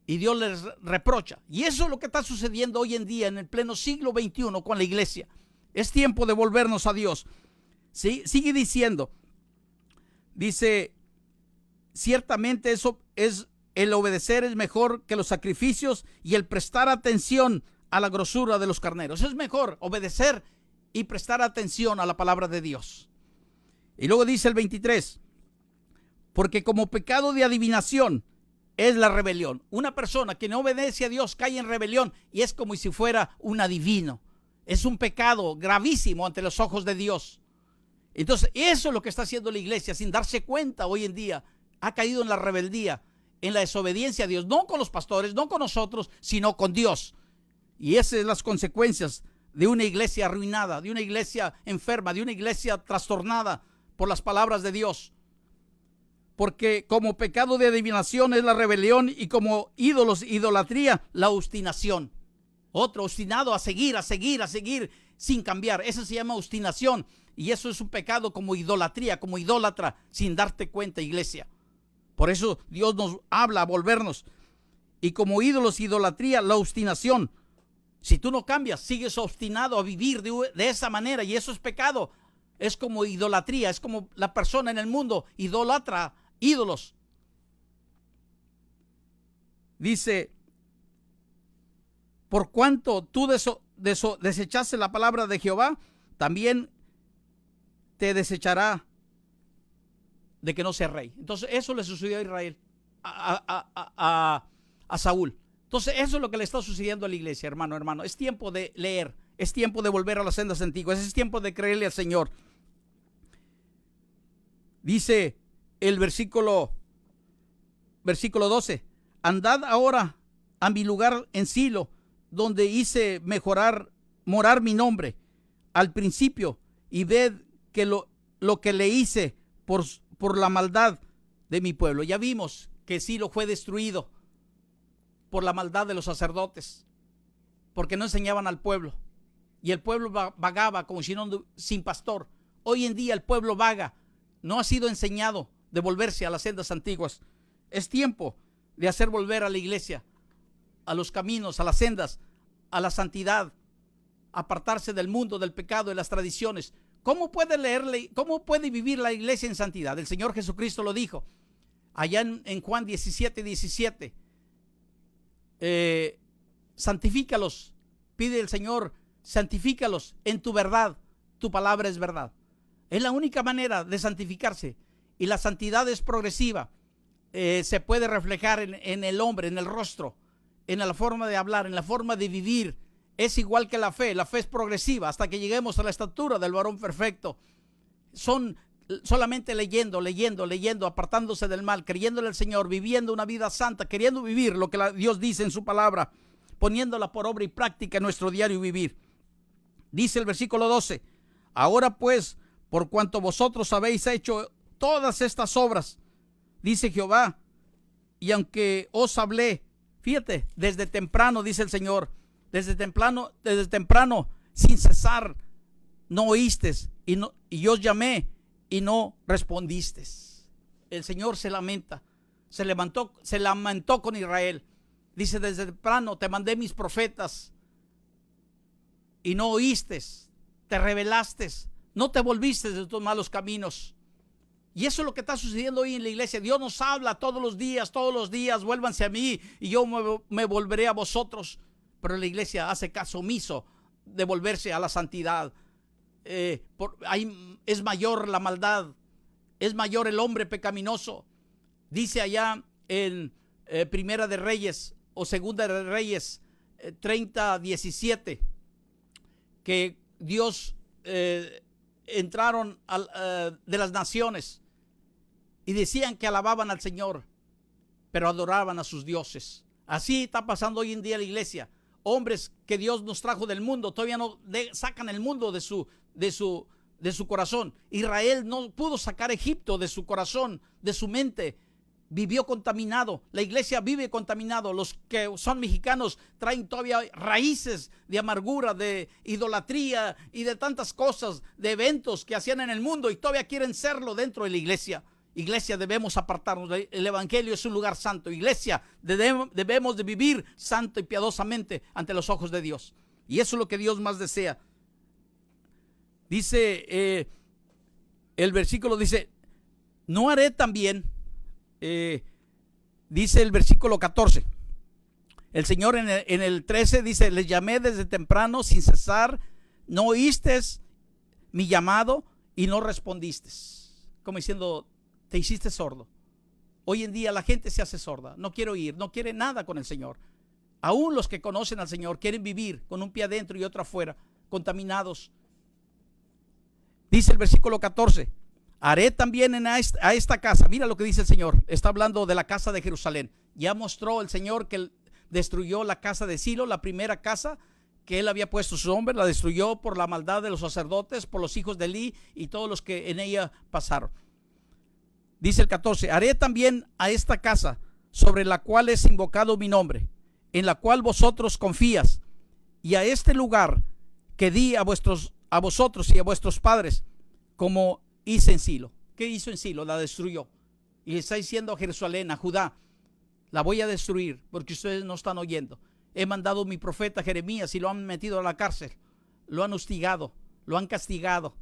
Y Dios les reprocha. Y eso es lo que está sucediendo hoy en día en el pleno siglo XXI con la iglesia. Es tiempo de volvernos a Dios. ¿Sí? Sigue diciendo. Dice, ciertamente eso es, el obedecer es mejor que los sacrificios y el prestar atención a la grosura de los carneros. Es mejor obedecer y prestar atención a la palabra de Dios. Y luego dice el 23, porque como pecado de adivinación es la rebelión. Una persona que no obedece a Dios cae en rebelión y es como si fuera un adivino. Es un pecado gravísimo ante los ojos de Dios. Entonces, eso es lo que está haciendo la iglesia sin darse cuenta hoy en día. Ha caído en la rebeldía, en la desobediencia a Dios. No con los pastores, no con nosotros, sino con Dios. Y esas son las consecuencias de una iglesia arruinada, de una iglesia enferma, de una iglesia trastornada por las palabras de Dios. Porque como pecado de adivinación es la rebelión y como ídolos, idolatría, la obstinación. Otro obstinado a seguir sin cambiar. Eso se llama obstinación. Y eso es un pecado como idolatría, como idólatra, sin darte cuenta, iglesia. Por eso Dios nos habla a volvernos. Y como ídolos, idolatría, la obstinación. Si tú no cambias, sigues obstinado a vivir de esa manera, y eso es pecado. Es como idolatría, es como la persona en el mundo idolatra ídolos. Dice, por cuanto tú desechaste la palabra de Jehová, también te desechará de que no sea rey. Entonces eso le sucedió a Israel, a Saúl. Entonces eso es lo que le está sucediendo a la iglesia, hermano. Es tiempo de leer, es tiempo de volver a las sendas antiguas, es tiempo de creerle al Señor. Dice el versículo 12, andad ahora a mi lugar en Silo, donde hice morar mi nombre al principio, y ved que lo que le hice por la maldad de mi pueblo. Ya vimos que Silo fue destruido por la maldad de los sacerdotes, porque no enseñaban al pueblo, y el pueblo vagaba como si no, sin pastor. Hoy en día el pueblo vaga, no ha sido enseñado de volverse a las sendas antiguas. Es tiempo de hacer volver a la iglesia a los caminos, a las sendas, a la santidad, apartarse del mundo, del pecado, de las tradiciones. ¿Cómo puede vivir la iglesia en santidad? El Señor Jesucristo lo dijo allá en Juan 17:17. Santifícalos, pide el Señor, santifícalos en tu verdad, tu palabra es verdad. Es la única manera de santificarse, y la santidad es progresiva. Se puede reflejar en el hombre, en el rostro, en la forma de hablar, en la forma de vivir. Es igual que la fe es progresiva hasta que lleguemos a la estatura del varón perfecto. Son solamente leyendo, apartándose del mal, creyéndole al Señor, viviendo una vida santa, queriendo vivir lo que Dios dice en su palabra, poniéndola por obra y práctica en nuestro diario vivir. Dice el versículo 12, ahora pues, por cuanto vosotros habéis hecho todas estas obras, dice Jehová, y aunque os hablé, fíjate, desde temprano, dice el Señor, desde temprano, sin cesar, no oísteis, y os llamé, y no respondisteis. El Señor se lamenta, se lamentó con Israel. Dice, desde temprano te mandé mis profetas, y no oísteis, te rebelaste, no te volviste de tus malos caminos. Y eso es lo que está sucediendo hoy en la iglesia. Dios nos habla todos los días, vuélvanse a mí y yo me volveré a vosotros. Pero la iglesia hace caso omiso de volverse a la santidad. Es mayor la maldad, es mayor el hombre pecaminoso. Dice allá en Primera de Reyes o Segunda de Reyes 30:17 que Dios entraron de las naciones y decían que alababan al Señor, pero adoraban a sus dioses. Así está pasando hoy en día la iglesia. Hombres que Dios nos trajo del mundo todavía no sacan el mundo de su corazón. Israel no pudo sacar Egipto de su corazón, de su mente. Vivió contaminado. La iglesia vive contaminado. Los que son mexicanos traen todavía raíces de amargura, de idolatría y de tantas cosas, de eventos que hacían en el mundo y todavía quieren serlo dentro de la iglesia. Iglesia, debemos apartarnos. El evangelio es un lugar santo. Iglesia, debemos de vivir santo y piadosamente ante los ojos de Dios. Y eso es lo que Dios más desea. Dice el versículo, dice, no haré también, dice el versículo 14. El Señor en el 13 dice, les llamé desde temprano sin cesar, no oísteis mi llamado y no respondisteis. Como diciendo, te hiciste sordo. Hoy en día la gente se hace sorda, no quiere oír, no quiere nada con el Señor. Aún los que conocen al Señor quieren vivir con un pie adentro y otro afuera, contaminados. Dice el versículo 14, haré también a esta casa. Mira lo que dice el Señor, está hablando de la casa de Jerusalén. Ya mostró el Señor que destruyó la casa de Silo, la primera casa que él había puesto su nombre, la destruyó por la maldad de los sacerdotes, por los hijos de Elí y todos los que en ella pasaron. Dice el 14, haré también a esta casa sobre la cual es invocado mi nombre, en la cual vosotros confías, y a este lugar que di a vosotros y a vuestros padres, como hice en Silo. ¿Qué hizo en Silo? La destruyó. Y le está diciendo a Jerusalén, a Judá, la voy a destruir porque ustedes no están oyendo. He mandado a mi profeta Jeremías y lo han metido a la cárcel. Lo han hostigado, lo han castigado.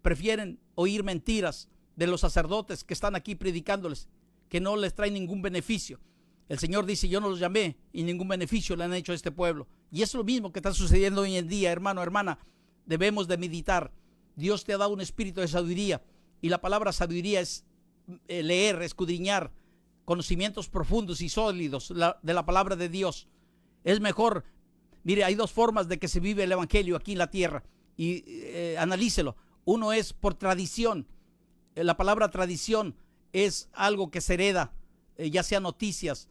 Prefieren oír mentiras de los sacerdotes que están aquí predicándoles, que no les traen ningún beneficio. El Señor dice, yo no los llamé y ningún beneficio le han hecho a este pueblo. Y es lo mismo que está sucediendo hoy en día, hermano, hermana. Debemos de meditar. Dios te ha dado un espíritu de sabiduría, y la palabra sabiduría es leer, escudriñar conocimientos profundos y sólidos de la palabra de Dios. Es mejor, mire, hay dos formas de que se vive el evangelio aquí en la tierra, y analícelo. Uno es por tradición. La palabra tradición es algo que se hereda, ya sea noticias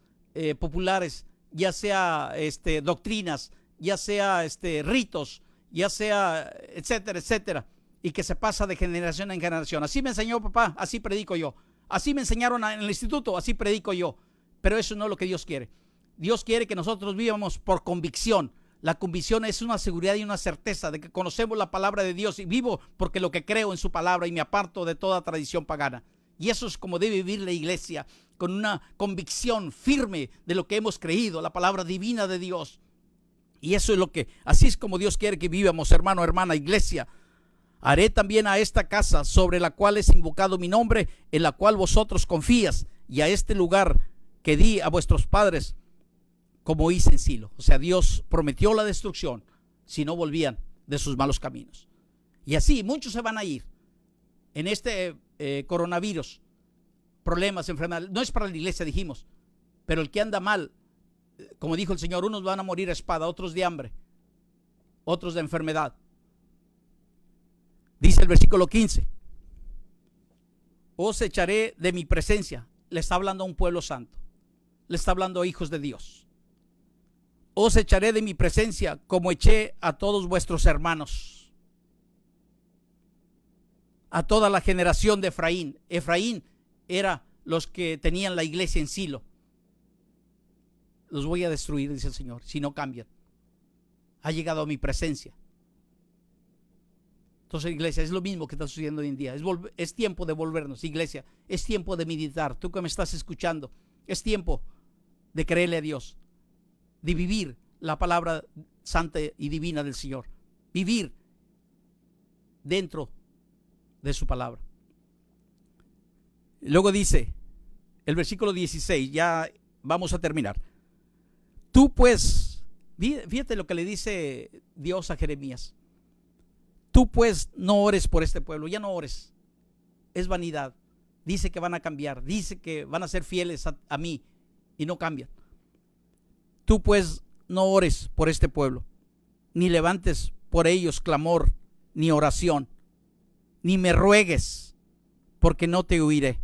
populares, ya sea doctrinas, ya sea ritos, ya sea etcétera, etcétera, y que se pasa de generación en generación. Así me enseñó papá, así predico yo. Así me enseñaron en el instituto, así predico yo. Pero eso no es lo que Dios quiere. Dios quiere que nosotros vivamos por convicción. La convicción es una seguridad y una certeza de que conocemos la palabra de Dios, y vivo porque lo que creo en su palabra, y me aparto de toda tradición pagana. Y eso es como debe vivir la iglesia, con una convicción firme de lo que hemos creído, la palabra divina de Dios. Y eso es así es como Dios quiere que vivamos, hermano, hermana, iglesia. Haré también a esta casa sobre la cual es invocado mi nombre, en la cual vosotros confías, y a este lugar que di a vuestros padres, como hice en Silo. O sea, Dios prometió la destrucción si no volvían de sus malos caminos. Y así muchos se van a ir en este coronavirus, problemas, enfermedades. No es para la iglesia, dijimos, pero el que anda mal, como dijo el Señor, unos van a morir a espada, otros de hambre, otros de enfermedad. Dice el versículo 15, os echaré de mi presencia. Le está hablando a un pueblo santo, le está hablando a hijos de Dios. Os echaré de mi presencia como eché a todos vuestros hermanos, a toda la generación de Efraín. Efraín era los que tenían la iglesia en Silo. Los voy a destruir, dice el Señor, si no cambian. Ha llegado a mi presencia. Entonces, iglesia, es lo mismo que está sucediendo hoy en día. Es tiempo de volvernos, iglesia. Es tiempo de meditar. Tú que me estás escuchando, es tiempo de creerle a Dios, de vivir la palabra santa y divina del Señor. Vivir dentro de su palabra. Luego dice el versículo 16, ya vamos a terminar. Tú pues, fíjate lo que le dice Dios a Jeremías. Tú pues no ores por este pueblo, ya no ores, es vanidad. Dice que van a cambiar, dice que van a ser fieles a mí y no cambian. Tú pues no ores por este pueblo, ni levantes por ellos clamor, ni oración, ni me ruegues, porque no te oiré.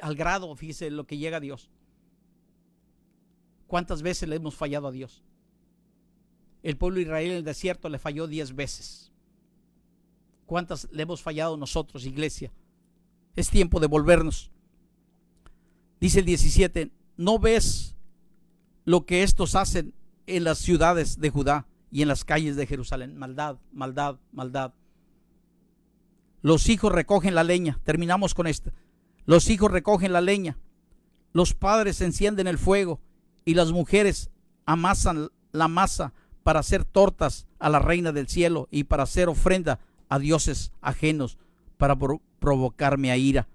Al grado, fíjese lo que llega a Dios. ¿Cuántas veces le hemos fallado a Dios? El pueblo de Israel en el desierto le falló 10 veces. ¿Cuántas le hemos fallado nosotros, iglesia? Es tiempo de volvernos. Dice el 17, ¿no ves lo que estos hacen en las ciudades de Judá y en las calles de Jerusalén? Maldad, maldad, maldad. Los hijos recogen la leña. Terminamos con esta. Los hijos recogen la leña. Los padres encienden el fuego y las mujeres amasan la masa para hacer tortas a la reina del cielo y para hacer ofrenda a dioses ajenos, para provocarme a ira.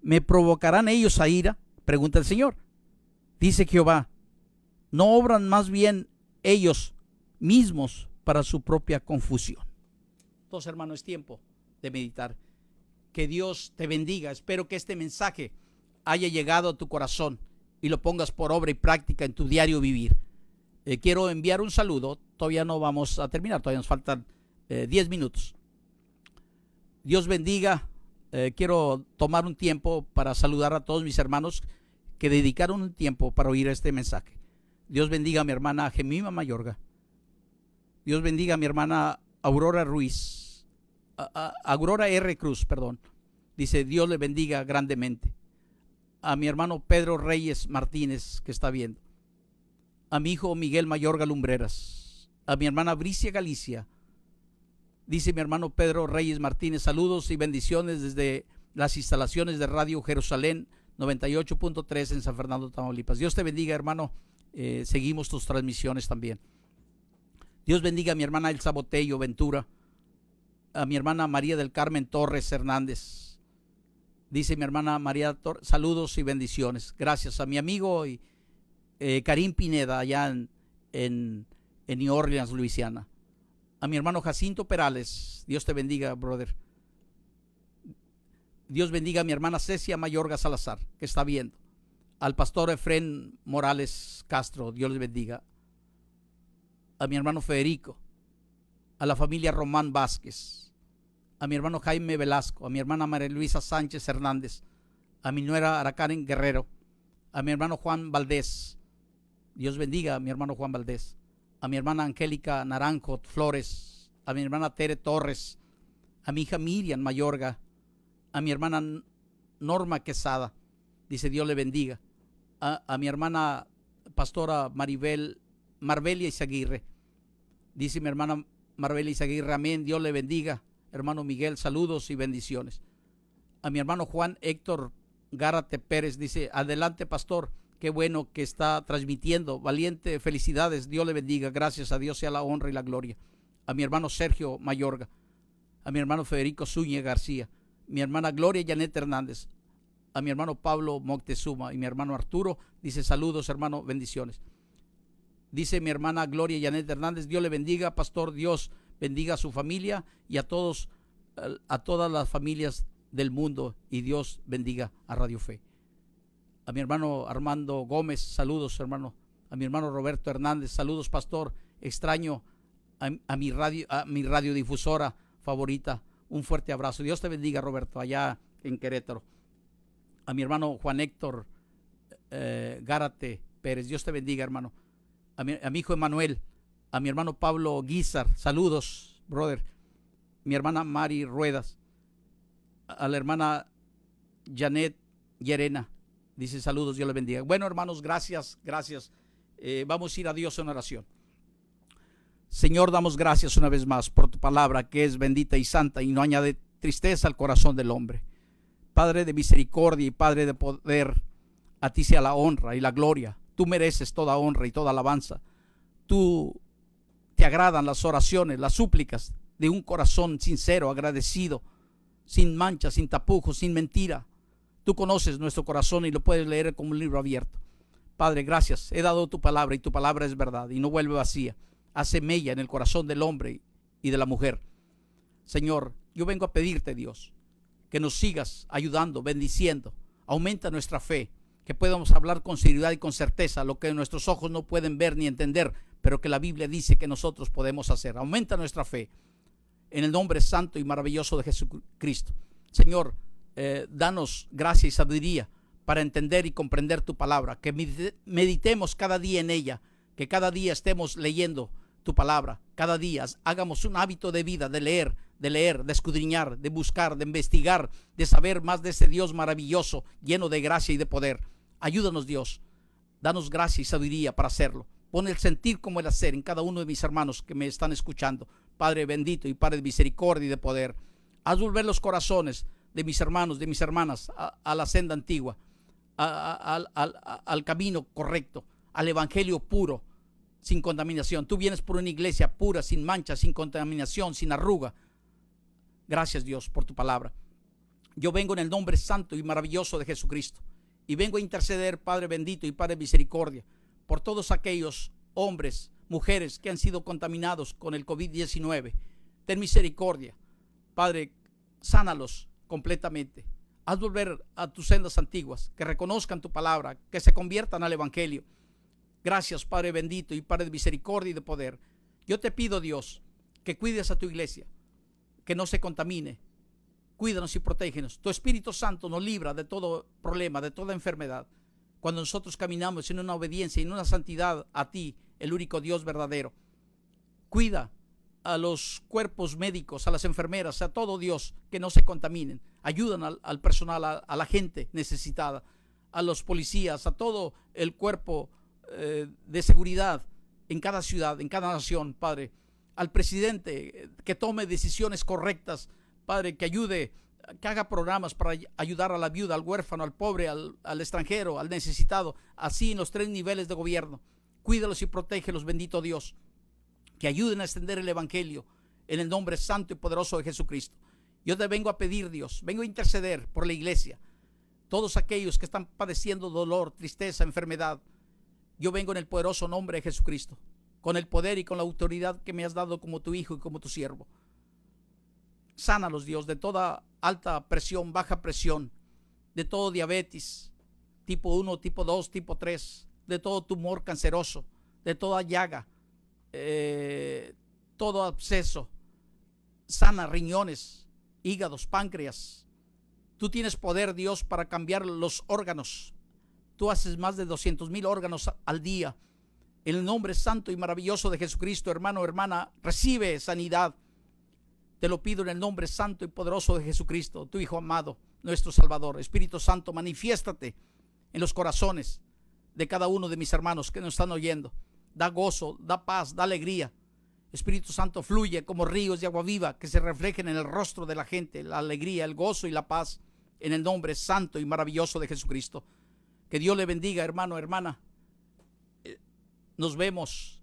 ¿Me provocarán ellos a ira?, pregunta el Señor. Dice Jehová, ¿no obran más bien ellos mismos para su propia confusión? Entonces, hermano, es tiempo de meditar. Que Dios te bendiga. Espero que este mensaje haya llegado a tu corazón y lo pongas por obra y práctica en tu diario vivir. Quiero enviar un saludo. Todavía no vamos a terminar, todavía nos faltan 10 minutos. Dios bendiga. Quiero tomar un tiempo para saludar a todos mis hermanos que dedicaron un tiempo para oír este mensaje. Dios bendiga a mi hermana Gemima Mayorga. Dios bendiga a mi hermana Aurora Ruiz. Aurora R. Cruz, perdón. Dice, Dios le bendiga grandemente. A mi hermano Pedro Reyes Martínez, que está viendo. A mi hijo Miguel Mayorga Lumbreras. a mi hermana Bricia Galicia. Dice mi hermano Pedro Reyes Martínez, saludos y bendiciones desde las instalaciones de Radio Jerusalén 98.3 en San Fernando, Tamaulipas. Dios te bendiga, hermano. Seguimos tus transmisiones también. Dios bendiga a mi hermana Elsa Botello Ventura, a mi hermana María del Carmen Torres Hernández. Dice mi hermana María Torres, saludos y bendiciones. Gracias a mi amigo Karim Pineda allá en New Orleans, Luisiana. A mi hermano Jacinto Perales, Dios te bendiga, brother. Dios bendiga a mi hermana Cecia Mayorga Salazar, que está viendo. Al pastor Efrén Morales Castro, Dios les bendiga. A mi hermano Federico, a la familia Román Vázquez, a mi hermano Jaime Velasco, a mi hermana María Luisa Sánchez Hernández, a mi nuera Aracaren Guerrero, a mi hermano Juan Valdés. Dios bendiga a mi hermano Juan Valdés. A mi hermana Angélica Naranjo Flores, a mi hermana Tere Torres, a mi hija Miriam Mayorga, a mi hermana Norma Quesada, dice Dios le bendiga, a mi hermana pastora Marbelia Izaguirre, dice mi hermana Marbelia Izaguirre, amén, Dios le bendiga, hermano Miguel, saludos y bendiciones. A mi hermano Juan Héctor Gárate Pérez, dice, adelante pastor, qué bueno que está transmitiendo, valiente, felicidades, Dios le bendiga, gracias a Dios sea la honra y la gloria. A mi hermano Sergio Mayorga, a mi hermano Federico Zúñiga García, mi hermana Gloria Janet Hernández, a mi hermano Pablo Moctezuma y mi hermano Arturo, dice saludos hermano, bendiciones. Dice mi hermana Gloria Janet Hernández, Dios le bendiga, pastor, Dios bendiga a su familia y a todas las familias del mundo y Dios bendiga a Radio Fe. A mi hermano Armando Gómez, saludos hermano. A mi hermano Roberto Hernández, saludos pastor. Extraño a mi radiodifusora favorita. Un fuerte abrazo. Dios te bendiga, Roberto, allá en Querétaro. A mi hermano Juan Héctor Gárate Pérez, Dios te bendiga, hermano. A mi hijo Emanuel, a mi hermano Pablo Guizar, saludos, brother. Mi hermana Mari Ruedas, a la hermana Janet Llerena, dice saludos, Dios le bendiga. Bueno, hermanos, gracias. Vamos a ir a Dios en oración. Señor, damos gracias una vez más por tu palabra que es bendita y santa y no añade tristeza al corazón del hombre. Padre de misericordia y Padre de poder, a ti sea la honra y la gloria. Tú mereces toda honra y toda alabanza. Tú te agradan las oraciones, las súplicas de un corazón sincero, agradecido, sin mancha, sin tapujos, sin mentira. Tú conoces nuestro corazón y lo puedes leer como un libro abierto. Padre, gracias. He dado tu palabra y tu palabra es verdad y no vuelve vacía. Hace mella en el corazón del hombre y de la mujer. Señor, yo vengo a pedirte, Dios, que nos sigas ayudando, bendiciendo. Aumenta nuestra fe, que podamos hablar con seriedad y con certeza lo que nuestros ojos no pueden ver ni entender, pero que la Biblia dice que nosotros podemos hacer. Aumenta nuestra fe en el nombre santo y maravilloso de Jesucristo. Señor, danos gracia y sabiduría para entender y comprender tu palabra, que meditemos cada día en ella, que cada día estemos leyendo tu palabra, cada día hagamos un hábito de vida, de leer, de escudriñar, de buscar, de investigar, de saber más de ese Dios maravilloso, lleno de gracia y de poder. Ayúdanos, Dios, danos gracia y sabiduría para hacerlo. Pon el sentir como el hacer en cada uno de mis hermanos que me están escuchando. Padre bendito y Padre de misericordia y de poder, haz volver los corazones de mis hermanos, de mis hermanas a la senda antigua, al camino correcto, al evangelio puro, sin contaminación. Tú vienes por una iglesia pura, sin mancha, sin contaminación, sin arruga. Gracias, Dios, por tu palabra. Yo vengo en el nombre santo y maravilloso de Jesucristo y vengo a interceder, Padre bendito y Padre de misericordia, por todos aquellos hombres, mujeres que han sido contaminados con el COVID-19. Ten misericordia, Padre, sánalos completamente. Haz volver a tus sendas antiguas, que reconozcan tu palabra, que se conviertan al evangelio. Gracias, Padre bendito y Padre de misericordia y de poder. Yo te pido, Dios, que cuides a tu iglesia, que no se contamine. Cuídanos y protégenos. Tu Espíritu Santo nos libra de todo problema, de toda enfermedad. Cuando nosotros caminamos en una obediencia y en una santidad a ti, el único Dios verdadero. Cuida a los cuerpos médicos, a las enfermeras, a todo, Dios, que no se contaminen. Ayudan al personal, a la gente necesitada, a los policías, a todo el cuerpo de seguridad en cada ciudad, en cada nación, Padre. Al presidente que tome decisiones correctas, Padre, que ayude, que haga programas para ayudar a la viuda, al huérfano, al pobre, al extranjero, al necesitado, así en los 3 niveles de gobierno. Cuídalos y protégelos, bendito Dios. Que ayuden a extender el evangelio en el nombre santo y poderoso de Jesucristo. Yo te vengo a pedir, Dios, vengo a interceder por la iglesia. Todos aquellos que están padeciendo dolor, tristeza, enfermedad, yo vengo en el poderoso nombre de Jesucristo, con el poder y con la autoridad que me has dado como tu hijo y como tu siervo. Sánalos, Dios, de toda alta presión, baja presión, de todo diabetes, tipo 1, tipo 2, tipo 3, de todo tumor canceroso, de toda llaga, todo absceso. Sana riñones, hígados, páncreas. Tú tienes poder, Dios, para cambiar los órganos. Tú haces más de 200,000 órganos al día. En el nombre santo y maravilloso de Jesucristo, hermano, hermana, recibe sanidad. Te lo pido en el nombre santo y poderoso de Jesucristo, tu Hijo amado, nuestro Salvador. Espíritu Santo, manifiéstate en los corazones de cada uno de mis hermanos que nos están oyendo. Da gozo, da paz, da alegría. Espíritu Santo, fluye como ríos de agua viva que se reflejen en el rostro de la gente, la alegría, el gozo y la paz, en el nombre santo y maravilloso de Jesucristo. Que Dios le bendiga, hermano, hermana. Nos vemos.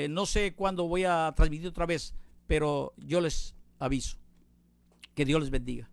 No sé cuándo voy a transmitir otra vez, pero yo les aviso. Que Dios les bendiga.